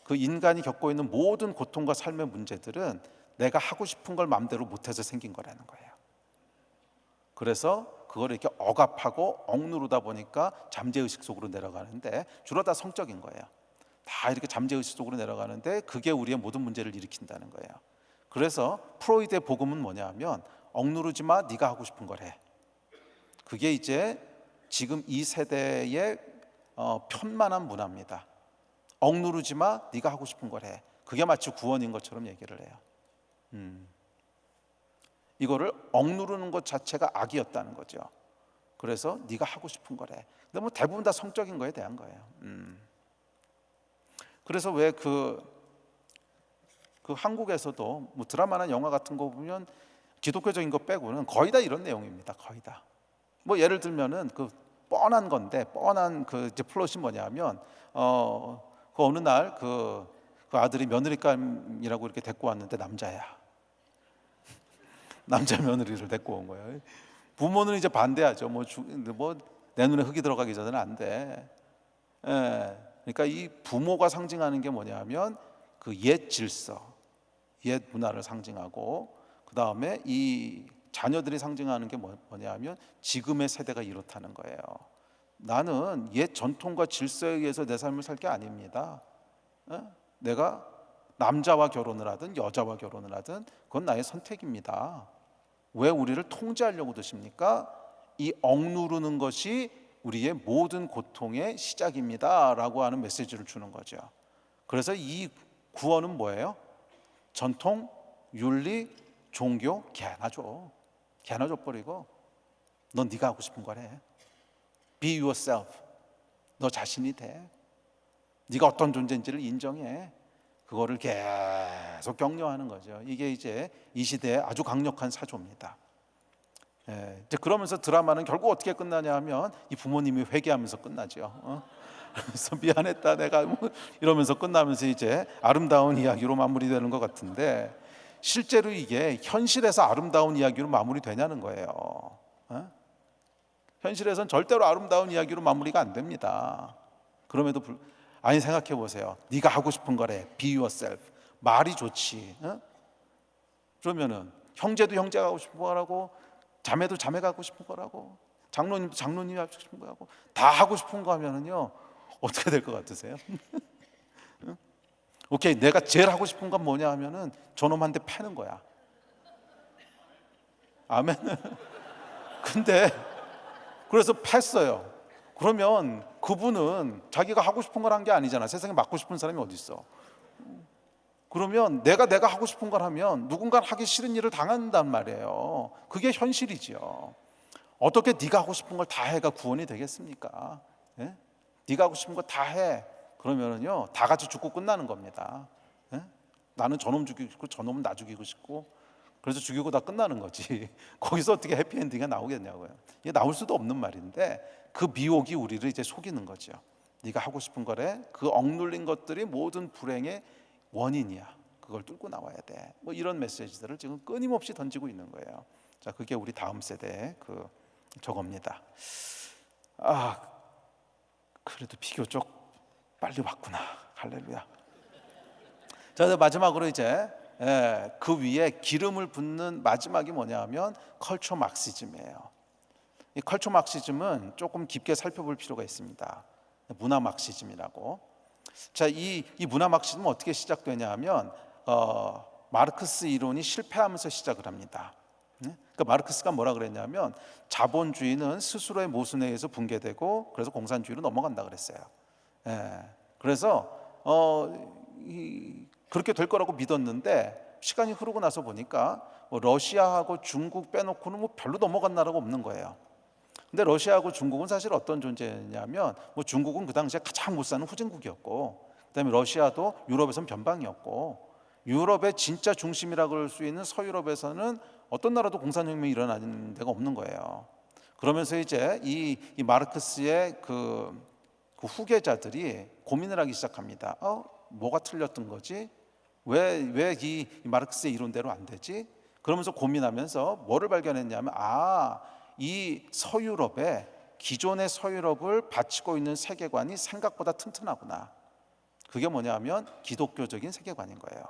그 인간이 겪고 있는 모든 고통과 삶의 문제들은 내가 하고 싶은 걸 마음대로 못해서 생긴 거라는 거예요. 그래서 그걸 이렇게 억압하고 억누르다 보니까 잠재의식 속으로 내려가는데 주로 다 성적인 거예요. 다 이렇게 잠재의식 속으로 내려가는데 그게 우리의 모든 문제를 일으킨다는 거예요. 그래서 프로이드의 복음은 뭐냐면 억누르지 마, 네가 하고 싶은 걸 해. 그게 이제 지금 이 세대의 편만한 문화입니다. 억누르지 마, 네가 하고 싶은 걸 해. 그게 마치 구원인 것처럼 얘기를 해요. 이거를 억누르는 것 자체가 악이었다는 거죠. 그래서 네가 하고 싶은 걸 해. 근데 뭐 대부분 다 성적인 거에 대한 거예요. 그래서 왜 그 한국에서도 뭐 드라마나 영화 같은 거 보면 기독교적인 거 빼고는 거의 다 이런 내용입니다. 거의 다. 뭐 예를 들면은 그 뻔한 건데 뻔한 그 이제 플롯이 뭐냐면 그 어느 날 그 아들이 며느리감이라고 이렇게 데리고 왔는데 남자야. 남자 며느리를 데리고 온 거예요. 부모는 이제 반대하죠. 뭐 내 눈에 흙이 들어가기 전에는 안 돼. 그러니까 이 부모가 상징하는 게 뭐냐면 그 옛 질서, 옛 문화를 상징하고 그 다음에 이 자녀들이 상징하는 게 뭐냐면 지금의 세대가 이렇다는 거예요. 나는 옛 전통과 질서에 의해서 내 삶을 살 게 아닙니다. 내가 남자와 결혼을 하든 여자와 결혼을 하든 그건 나의 선택입니다. 왜 우리를 통제하려고 드십니까? 이 억누르는 것이 우리의 모든 고통의 시작입니다 라고 하는 메시지를 주는 거죠. 그래서 이 구원은 뭐예요? 전통, 윤리, 종교 개나 줘버리고 넌 네가 하고 싶은 걸 해. Be yourself. 너 자신이 돼. 네가 어떤 존재인지를 인정해. 그거를 계속 격려하는 거죠. 이게 이제 이 시대의 아주 강력한 사조입니다. 이제 그러면서 드라마는 결국 어떻게 끝나냐 하면 이 부모님이 회개하면서 끝나죠. 그래서 미안했다 내가 뭐 이러면서 끝나면서 이제 아름다운 이야기로 마무리되는 것 같은데 실제로 이게 현실에서 아름다운 이야기로 마무리되냐는 거예요. 현실에서는 절대로 아름다운 이야기로 마무리가 안 됩니다. 그럼에도 아니 생각해 보세요. 네가 하고 싶은 거래. Be yourself. 말이 좋지. 그러면은 형제도 형제가 하고 싶은 거라고, 자매도 자매가 하고 싶은 거라고, 장로님도 장로님이 하고 싶은 거라고 다 하고 싶은 거 하면은요 어떻게 될 것 같으세요? 오케이, 내가 제일 하고 싶은 건 뭐냐 하면은 저놈한테 패는 거야. 아멘. 근데 그래서 팼어요. 그러면 그분은 자기가 하고 싶은 걸 한 게 아니잖아. 세상에 맞고 싶은 사람이 어디 있어? 그러면 내가 하고 싶은 걸 하면 누군가 하기 싫은 일을 당한단 말이에요. 그게 현실이지요. 어떻게 네가 하고 싶은 걸 다 해가 구원이 되겠습니까? 예? 네가 하고 싶은 거 다 해. 그러면은요 다 같이 죽고 끝나는 겁니다. 예? 나는 저놈 죽이고 싶고 저놈은 나 죽이고 싶고 그래서 죽이고 다 끝나는 거지. 거기서 어떻게 해피엔딩이 나오겠냐고요. 이게 나올 수도 없는 말인데 그 미혹이 우리를 이제 속이는 거죠. 네가 하고 싶은 거래. 그 억눌린 것들이 모든 불행의 원인이야. 그걸 뚫고 나와야 돼. 뭐 이런 메시지들을 지금 끊임없이 던지고 있는 거예요. 자, 그게 우리 다음 세대의 그 저겁니다. 아, 그래도 비교적 빨리 왔구나. 할렐루야. 자, 마지막으로 이제 그 위에 기름을 붓는 마지막이 뭐냐면 컬처 막시즘이에요. 이 컬처 막시즘은 조금 깊게 살펴볼 필요가 있습니다. 문화 막시즘이라고. 자, 이 문화 막시즘은 어떻게 시작되냐 하면 마르크스 이론이 실패하면서 시작을 합니다. 그러니까 마르크스가 뭐라 그랬냐면 자본주의는 스스로의 모순에 의해서 붕괴되고 그래서 공산주의로 넘어간다 그랬어요. 그래서 그렇게 될 거라고 믿었는데 시간이 흐르고 나서 보니까 뭐 러시아하고 중국 빼놓고는 뭐 별로 넘어간 나라가 없는 거예요. 근데 러시아하고 중국은 사실 어떤 존재냐면 뭐 중국은 그 당시에 가장 못 사는 후진국이었고 그다음에 러시아도 유럽에선 변방이었고 유럽의 진짜 중심이라 그럴 수 있는 서유럽에서는 어떤 나라도 공산혁명이 일어나는 데가 없는 거예요. 그러면서 이제 이 마르크스의 그 후계자들이 고민을 하기 시작합니다. 뭐가 틀렸던 거지? 왜 이 마르크스의 이론대로 안 되지? 그러면서 고민하면서 뭐를 발견했냐면 이 서유럽의 기존의 서유럽을 바치고 있는 세계관이 생각보다 튼튼하구나. 그게 뭐냐면 기독교적인 세계관인 거예요.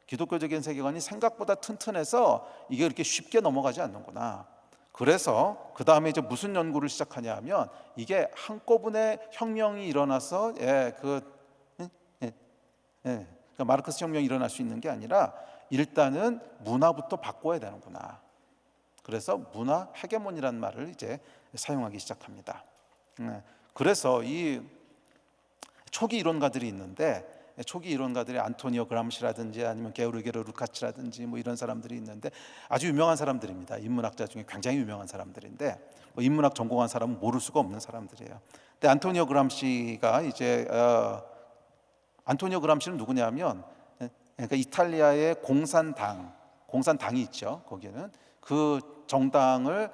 기독교적인 세계관이 생각보다 튼튼해서 이게 그렇게 쉽게 넘어가지 않는구나. 그래서 그 다음에 이제 무슨 연구를 시작하냐 하면 이게 한꺼번에 혁명이 일어나서 그러니까 마르크스 혁명이 일어날 수 있는 게 아니라 일단은 문화부터 바꿔야 되는구나. 그래서 문화 헤게몬이라는 말을 이제 사용하기 시작합니다. 그래서 이 초기 이론가들이 있는데 초기 이론가들이 안토니오 그람시라든지 아니면 게오르게 루카치라든지 뭐 이런 사람들이 있는데 아주 유명한 사람들입니다. 인문학자 중에 굉장히 유명한 사람들인데 뭐 인문학 전공한 사람은 모를 수가 없는 사람들이에요. 근데 안토니오 그람시가 이제 안토니오 그람시는 누구냐면 그러니까 이탈리아의 공산당이 있죠. 거기는 그 정당을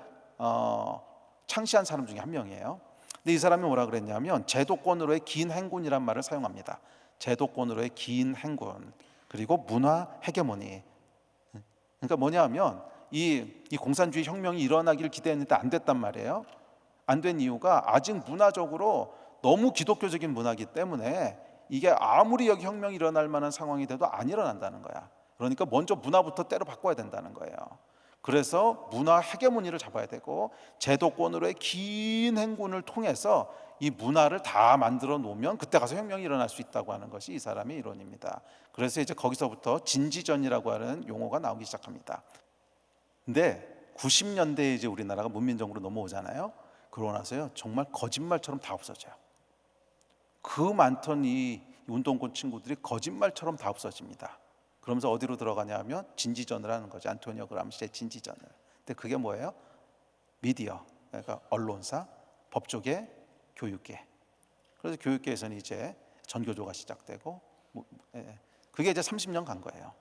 창시한 사람 중에 한 명이에요. 근데 이 사람이 뭐라 그랬냐면 제도권으로의 긴 행군이란 말을 사용합니다. 제도권으로의 긴 행군 그리고 문화 헤게모니. 그러니까 뭐냐면 이 공산주의 혁명이 일어나길 기대했는데 안 됐단 말이에요. 안 된 이유가 아직 문화적으로 너무 기독교적인 문화이기 때문에 이게 아무리 여기 혁명이 일어날 만한 상황이 돼도 안 일어난다는 거야. 그러니까 먼저 문화부터 때려 바꿔야 된다는 거예요. 그래서 문화 헤게모니를 잡아야 되고 제도권으로의 긴 행군을 통해서 이 문화를 다 만들어 놓으면 그때 가서 혁명이 일어날 수 있다고 하는 것이 이 사람의 이론입니다. 그래서 이제 거기서부터 진지전이라고 하는 용어가 나오기 시작합니다. 근데 90년대에 이제 우리나라가 문민정부로 넘어오잖아요. 그러고 나서요 정말 거짓말처럼 다 없어져요. 그 많던 이 운동권 친구들이 거짓말처럼 다 없어집니다. 그러면서 어디로 들어가냐 하면 진지전을 하는 거죠. 안토니오 그람시의 진지전을. 근데 그게 뭐예요? 미디어, 그러니까 언론사, 법조계, 교육계. 그래서 교육계에서는 이제 전교조가 시작되고 그게 이제 30년 간 거예요.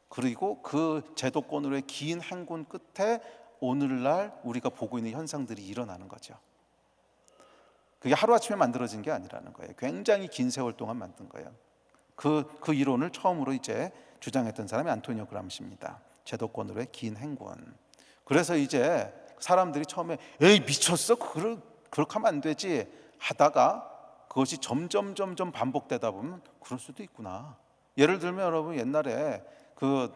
그리고 그 제도권으로의 긴 행군 끝에 오늘날 우리가 보고 있는 현상들이 일어나는 거죠. 그게 하루아침에 만들어진 게 아니라는 거예요. 굉장히 긴 세월 동안 만든 거예요. 그 이론을 처음으로 이제 주장했던 사람이 안토니오 그람시입니다. 제도권으로의 긴 행군. 그래서 이제 사람들이 처음에 에이 미쳤어? 그렇게 하면 안 되지 하다가 그것이 점점 반복되다 보면 그럴 수도 있구나. 예를 들면 여러분 옛날에 그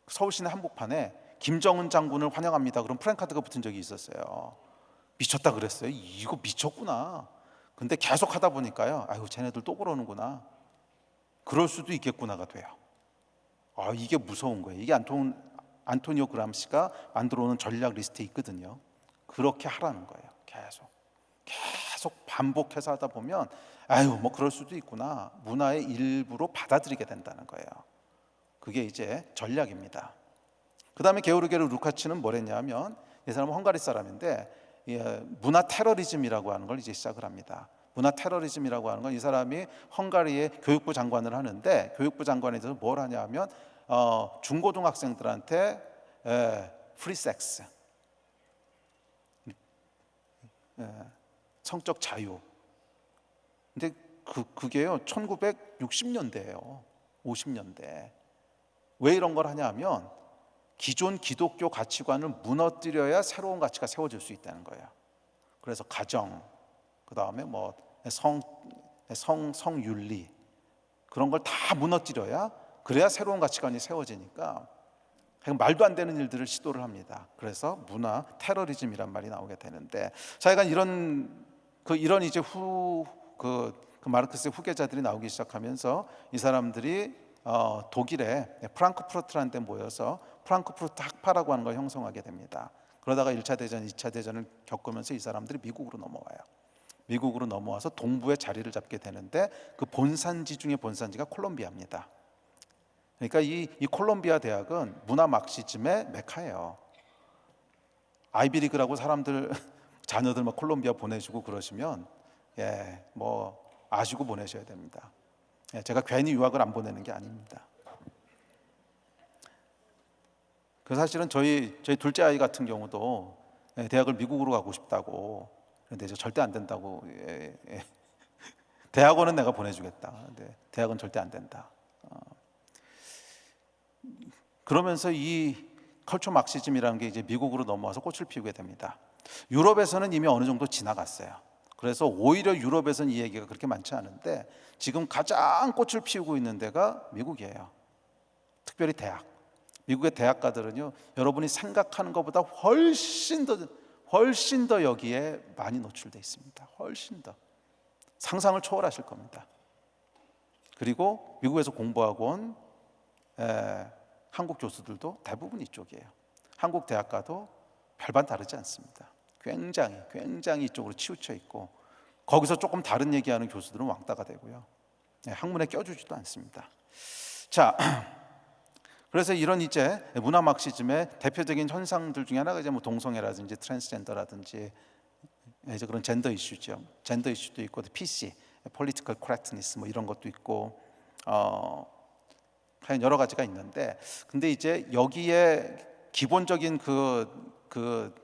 서울시내 한복판에 김정은 장군을 환영합니다. 그런 프랜카드가 붙은 적이 있었어요. 미쳤다 그랬어요. 이거 미쳤구나. 근데 계속 하다 보니까요. 아유 쟤네들 또 그러는구나. 그럴 수도 있겠구나가 돼요. 이게 무서운 거예요. 이게 안토니오 그람시가 만들어 놓은 전략 리스트에 있거든요. 그렇게 하라는 거예요. 계속 반복해서 하다 보면 아유 뭐 그럴 수도 있구나. 문화의 일부로 받아들이게 된다는 거예요. 그게 이제 전략입니다. 그 다음에 게오르게르 루카치는 뭐랬냐면 이 사람은 헝가리 사람인데 문화 테러리즘이라고 하는 걸 이제 시작을 합니다. 문화 테러리즘이라고 하는 건 이 사람이 헝가리의 교육부 장관을 하는데 교육부 장관에 대해서 뭘 하냐 하면 중고등학생들한테 프리 섹스, 성적 자유. 근데 그게요 1960년대예요. 50년대. 왜 이런 걸 하냐면 기존 기독교 가치관을 무너뜨려야 새로운 가치가 세워질 수 있다는 거예요. 그래서 가정, 그다음에 뭐 성윤리 그런 걸 다 무너뜨려야 그래야 새로운 가치관이 세워지니까 말도 안 되는 일들을 시도를 합니다. 그래서 문화 테러리즘이란 말이 나오게 되는데, 자기가 이런 이제 그 마르크스의 후계자들이 나오기 시작하면서 이 사람들이 독일의 프랑크푸르트라는 데 모여서 프랑크푸르트 학파라고 하는 걸 형성하게 됩니다. 그러다가 1차 대전, 2차 대전을 겪으면서 이 사람들이 미국으로 넘어와요. 미국으로 넘어와서 동부에 자리를 잡게 되는데 그 본산지 중에 본산지가 콜롬비아입니다. 그러니까 이 콜롬비아 대학은 문화 막시즘의 메카예요. 아이비리그라고 사람들 자녀들 막 콜롬비아 보내주고 그러시면 뭐 아시고 보내셔야 됩니다. 제가 괜히 유학을 안 보내는 게 아닙니다. 그 사실은 저희 둘째 아이 같은 경우도 대학을 미국으로 가고 싶다고, 그런데 이제 절대 안 된다고. 대학원은 내가 보내주겠다. 근데 대학은 절대 안 된다. 그러면서 이 컬처 막시즘이라는 게 이제 미국으로 넘어와서 꽃을 피우게 됩니다. 유럽에서는 이미 어느 정도 지나갔어요. 그래서 오히려 유럽에서는 이 얘기가 그렇게 많지 않은데 지금 가장 꽃을 피우고 있는 데가 미국이에요. 특별히 대학. 미국의 대학가들은요, 여러분이 생각하는 것보다 훨씬 더 여기에 많이 노출되어 있습니다. 훨씬 더 상상을 초월하실 겁니다. 그리고 미국에서 공부하고 온 한국 교수들도 대부분 이쪽이에요. 한국 대학가도 별반 다르지 않습니다. 굉장히 이쪽으로 치우쳐 있고, 거기서 조금 다른 얘기하는 교수들은 왕따가 되고요. 학문에 껴주지도 않습니다. 자, 그래서 이런 이제 문화 막시즘의 대표적인 현상들 중에 하나가 이제 뭐 동성애라든지 트랜스젠더라든지 이제 그런 젠더 이슈죠. 젠더 이슈도 있고, PC, political correctness 뭐 이런 것도 있고, 하여간 여러 가지가 있는데, 근데 이제 여기에 기본적인 그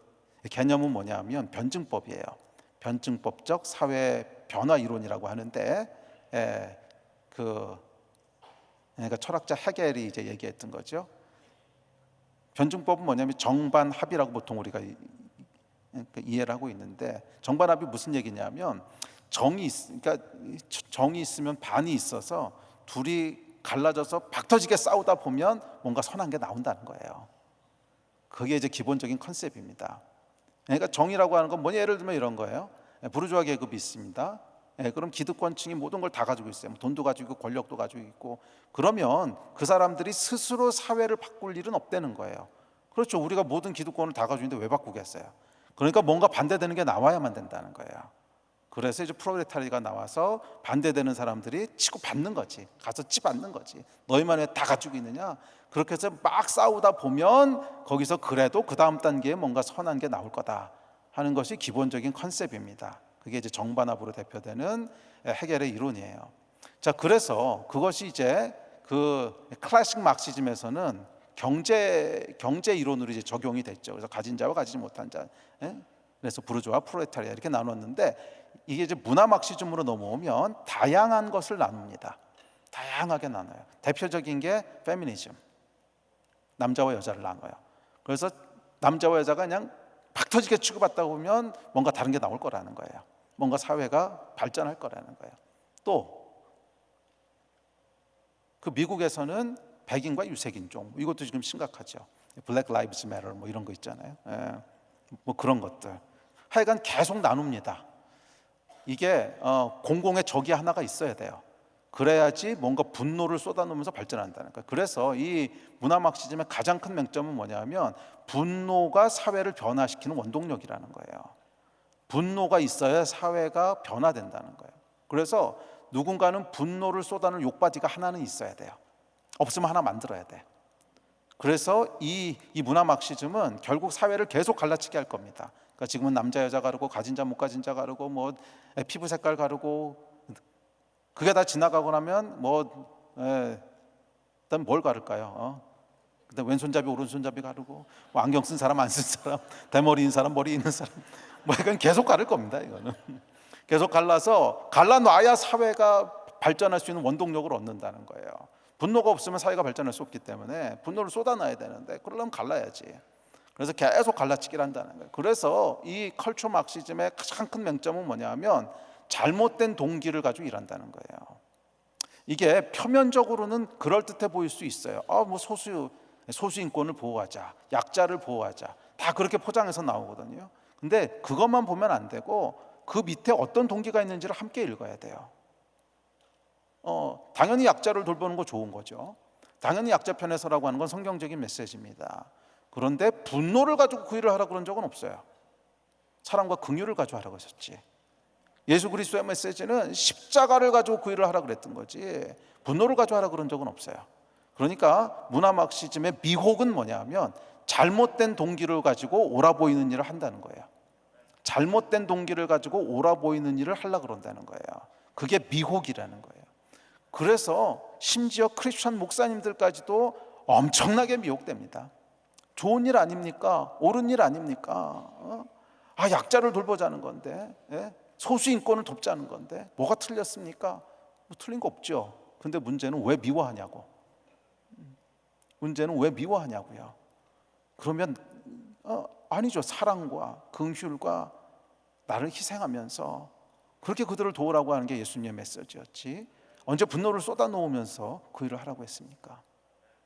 개념은 뭐냐면 변증법이에요. 변증법적 사회 변화 이론이라고 하는데, 그러니까 철학자 헤겔이 이제 얘기했던 거죠. 변증법은 뭐냐면 정반합이라고 보통 우리가 이해를 하고 있는데, 정반합이 무슨 얘기냐면 그러니까 정이 있으면 반이 있어서 둘이 갈라져서 박터지게 싸우다 보면 뭔가 선한 게 나온다는 거예요. 그게 이제 기본적인 컨셉입니다. 그러니까 정의라고 하는 건 뭐냐, 예를 들면 이런 거예요. 부르주아 계급이 있습니다. 그럼 기득권층이 모든 걸 다 가지고 있어요. 돈도 가지고 있고 권력도 가지고 있고, 그러면 그 사람들이 스스로 사회를 바꿀 일은 없다는 거예요. 그렇죠. 우리가 모든 기득권을 다 가지고 있는데 왜 바꾸겠어요? 그러니까 뭔가 반대되는 게 나와야만 된다는 거예요. 그래서 이제 프롤레타리아가 나와서 반대되는 사람들이 치고 받는 거지. 가서 찌받는 거지. 너희만 왜 다 가지고 있느냐? 그렇게 해서 막 싸우다 보면 거기서 그래도 그 다음 단계에 뭔가 선한 게 나올 거다 하는 것이 기본적인 컨셉입니다. 그게 이제 정반합으로 대표되는 헤겔의 이론이에요. 자, 그래서 그것이 이제 그 클래식 막시즘에서는 경제 이론으로 이제 적용이 됐죠. 그래서 가진 자와 가지지 못한 자. 그래서 부르주아, 프롤레타리아 이렇게 나눴는데, 이게 이제 문화 막시즘으로 넘어오면 다양한 것을 나눕니다. 다양하게 나눠요. 대표적인 게 페미니즘. 남자와 여자를 나눠요. 그래서 남자와 여자가 그냥 박터지게 취급받다 보면 뭔가 다른 게 나올 거라는 거예요. 뭔가 사회가 발전할 거라는 거예요. 또 그 미국에서는 백인과 유색인종, 이것도 지금 심각하죠. Black Lives Matter 뭐 이런 거 있잖아요. 뭐 그런 것들. 하여간 계속 나눕니다. 이게 공공의 적이 하나가 있어야 돼요. 그래야지 뭔가 분노를 쏟아놓으면서 발전한다는 거예요. 그래서 이 문화 막시즘의 가장 큰 맹점은 뭐냐면 분노가 사회를 변화시키는 원동력이라는 거예요. 분노가 있어야 사회가 변화된다는 거예요. 그래서 누군가는 분노를 쏟아낼 욕바지가 하나는 있어야 돼요. 없으면 하나 만들어야 돼. 그래서 이 문화 막시즘은 결국 사회를 계속 갈라치게 할 겁니다. 그러니까 지금은 남자 여자 가르고 가진 자 못 가진 자 가르고 뭐 피부 색깔 가르고, 그게 다 지나가고 나면 뭐 그다음 뭘 가를까요? 그다음 왼손잡이 오른손잡이 가르고, 뭐 안경 쓴 사람 안 쓴 사람, 대머리인 사람 머리 있는 사람, 뭐 이건 계속 가를 겁니다. 이거는 계속 갈라놔야 사회가 발전할 수 있는 원동력을 얻는다는 거예요. 분노가 없으면 사회가 발전할 수 없기 때문에 분노를 쏟아놔야 되는데, 그러려면 갈라야지. 그래서 계속 갈라치기를 한다는 거예요. 그래서 이 컬처 막시즘의 가장 큰 맹점은 뭐냐면 잘못된 동기를 가지고 일한다는 거예요. 이게 표면적으로는 그럴듯해 보일 수 있어요. 뭐 소수 인권을 보호하자, 약자를 보호하자, 다 그렇게 포장해서 나오거든요. 근데 그것만 보면 안 되고 그 밑에 어떤 동기가 있는지를 함께 읽어야 돼요. 당연히 약자를 돌보는 거 좋은 거죠. 당연히 약자 편에 서라고 하는 건 성경적인 메시지입니다. 그런데 분노를 가지고 그 일을 하라고 그런 적은 없어요. 사랑과 긍휼을 가지고 하라고 하셨지. 예수 그리스도의 메시지는 십자가를 가지고 그 일을 하라고 그랬던 거지, 분노를 가지고 하라고 그런 적은 없어요. 그러니까 문화 막시즘의 미혹은 뭐냐면 잘못된 동기를 가지고 옳아 보이는 일을 한다는 거예요. 잘못된 동기를 가지고 옳아 보이는 일을 하려고 그런다는 거예요. 그게 미혹이라는 거예요. 그래서 심지어 크리스천 목사님들까지도 엄청나게 미혹됩니다. 좋은 일 아닙니까? 옳은 일 아닙니까? 약자를 돌보자는 건데, 소수 인권을 돕자는 건데 뭐가 틀렸습니까? 뭐 틀린 거 없죠. 근데 문제는 왜 미워하냐고. 문제는 왜 미워하냐고요. 그러면 아니죠. 사랑과 긍휼과 나를 희생하면서 그렇게 그들을 도우라고 하는 게 예수님의 메시지였지, 언제 분노를 쏟아놓으면서 그 일을 하라고 했습니까?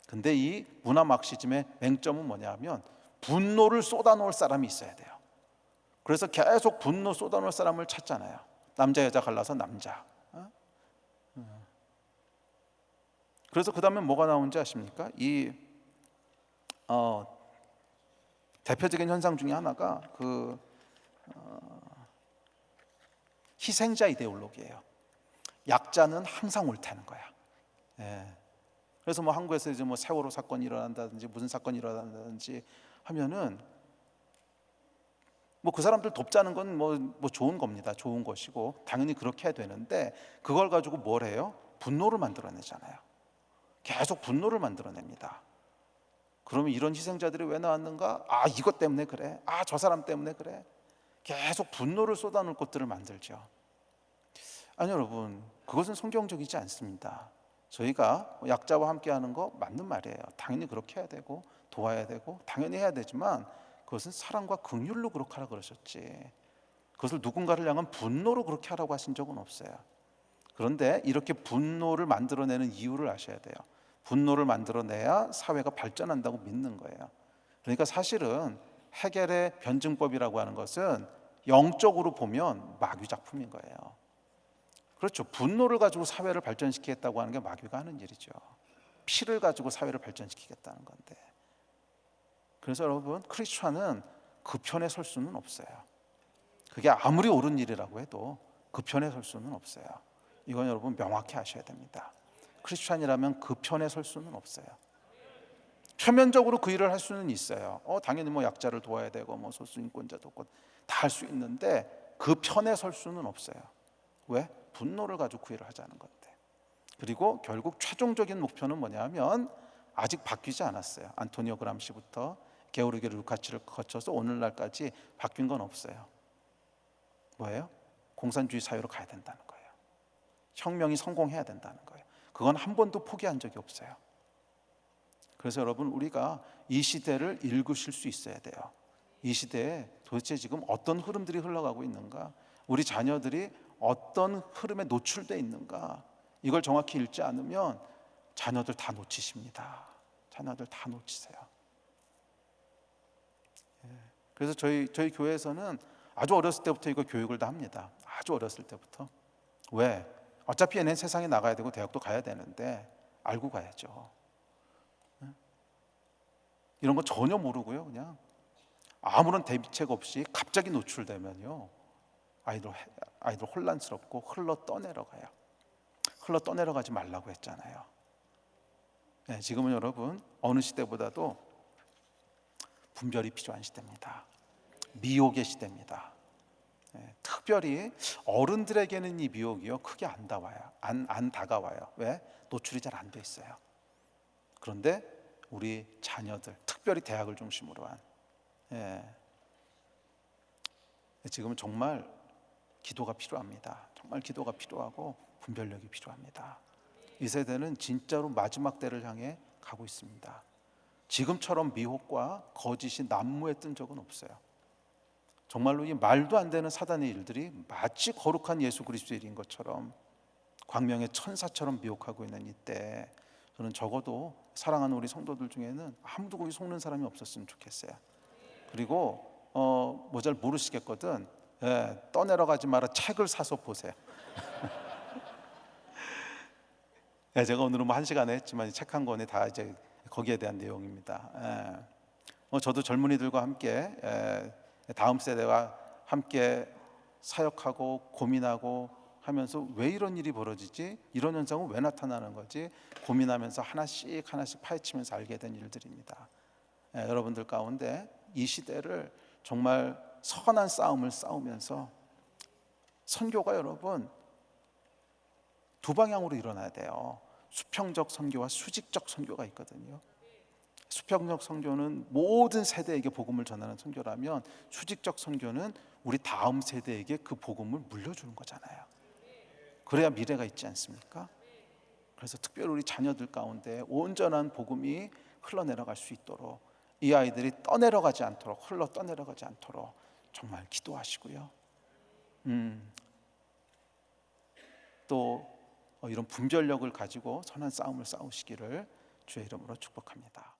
근데 이 문화 막시즘의 맹점은 뭐냐면 분노를 쏟아놓을 사람이 있어야 돼요. 그래서 계속 분노 쏟아놓을 사람을 찾잖아요. 남자 여자 갈라서 남자. 그래서 그 다음에 뭐가 나오는지 아십니까? 이 대표적인 현상 중에 하나가 그 희생자 이데올로기예요. 약자는 항상 옳다는 거야. 그래서 뭐 한국에서 이제 뭐 세월호 사건이 일어난다든지 무슨 사건이 일어난다든지 하면은 뭐 그 사람들 돕자는 건 뭐 좋은 겁니다. 좋은 것이고 당연히 그렇게 해야 되는데, 그걸 가지고 뭘 해요? 분노를 만들어내잖아요. 계속 분노를 만들어냅니다. 그러면 이런 희생자들이 왜 나왔는가? 이것 때문에 그래. 저 사람 때문에 그래. 계속 분노를 쏟아놓을 것들을 만들죠. 아니 여러분, 그것은 성경적이지 않습니다. 저희가 약자와 함께하는 거 맞는 말이에요. 당연히 그렇게 해야 되고 도와야 되고 당연히 해야 되지만, 그것은 사랑과 긍휼로 그렇게 하라 그러셨지, 그것을 누군가를 향한 분노로 그렇게 하라고 하신 적은 없어요. 그런데 이렇게 분노를 만들어내는 이유를 아셔야 돼요. 분노를 만들어내야 사회가 발전한다고 믿는 거예요. 그러니까 사실은 해겔의 변증법이라고 하는 것은 영적으로 보면 마귀 작품인 거예요. 그렇죠. 분노를 가지고 사회를 발전시키겠다고 하는 게 마귀가 하는 일이죠. 피를 가지고 사회를 발전시키겠다는 건데. 그래서 여러분, 크리스천은 그 편에 설 수는 없어요. 그게 아무리 옳은 일이라고 해도 그 편에 설 수는 없어요. 이건 여러분 명확히 아셔야 됩니다. 크리스천이라면 그 편에 설 수는 없어요. 표면적으로 그 일을 할 수는 있어요. 당연히 뭐 약자를 도와야 되고 뭐 소수인권자 돕고 다 할 수 있는데 그 편에 설 수는 없어요. 왜? 분노를 가지고 그 일을 하자는 건데. 그리고 결국 최종적인 목표는 뭐냐면 아직 바뀌지 않았어요. 안토니오 그람시부터 게오르게 루카치를 거쳐서 오늘날까지 바뀐 건 없어요. 뭐예요? 공산주의 사회로 가야 된다는 거예요. 혁명이 성공해야 된다는 거예요. 그건 한 번도 포기한 적이 없어요. 그래서 여러분, 우리가 이 시대를 읽으실 수 있어야 돼요. 이 시대에 도대체 지금 어떤 흐름들이 흘러가고 있는가, 우리 자녀들이 어떤 흐름에 노출되어 있는가, 이걸 정확히 읽지 않으면 자녀들 다 놓치십니다. 자녀들 다 놓치세요. 그래서 저희 교회에서는 아주 어렸을 때부터 이거 교육을 다 합니다. 아주 어렸을 때부터. 왜? 어차피 얘는 세상에 나가야 되고 대학도 가야 되는데 알고 가야죠. 이런 거 전혀 모르고요, 그냥 아무런 대비책 없이 갑자기 노출되면요, 아이들 혼란스럽고 흘러 떠내려가요. 흘러 떠내려가지 말라고 했잖아요. 지금은 여러분 어느 시대보다도 분별이 필요한 시대입니다. 미혹의 시대입니다. 특별히 어른들에게는 이 미혹이요 크게 안 다가와요. 왜? 노출이 잘 안 돼 있어요. 그런데 우리 자녀들, 특별히 대학을 중심으로 한, 예, 지금은 정말 기도가 필요합니다. 정말 기도가 필요하고 분별력이 필요합니다. 이 세대는 진짜로 마지막 때를 향해 가고 있습니다. 지금처럼 미혹과 거짓이 난무에 뜬 적은 없어요. 정말로 이 말도 안 되는 사단의 일들이 마치 거룩한 예수 그리스도의 일인 것처럼 광명의 천사처럼 미혹하고 있는 이때, 저는 적어도 사랑하는 우리 성도들 중에는 아무도 거기 속는 사람이 없었으면 좋겠어요. 그리고 뭐 잘 모르시겠거든, 예, 떠내려가지 마라 책을 사서 보세요. 예, 제가 오늘은 뭐 1시간에 했지만 책 한 권이 다 이제 거기에 대한 내용입니다. 저도 젊은이들과 함께, 다음 세대와 함께 사역하고 고민하고 하면서 왜 이런 일이 벌어지지? 이런 현상은 왜 나타나는 거지? 고민하면서 하나씩 하나씩 파헤치면서 알게 된 일들입니다. 여러분들 가운데 이 시대를 정말 선한 싸움을 싸우면서, 선교가 여러분 두 방향으로 일어나야 돼요. 수평적 선교와 수직적 선교가 있거든요. 수평적 선교는 모든 세대에게 복음을 전하는 선교라면, 수직적 선교는 우리 다음 세대에게 그 복음을 물려주는 거잖아요. 그래야 미래가 있지 않습니까? 그래서 특별히 우리 자녀들 가운데 온전한 복음이 흘러내려갈 수 있도록, 이 아이들이 떠내려가지 않도록, 흘러 떠내려가지 않도록 정말 기도하시고요. 또 이런 분별력을 가지고 선한 싸움을 싸우시기를 주의 이름으로 축복합니다.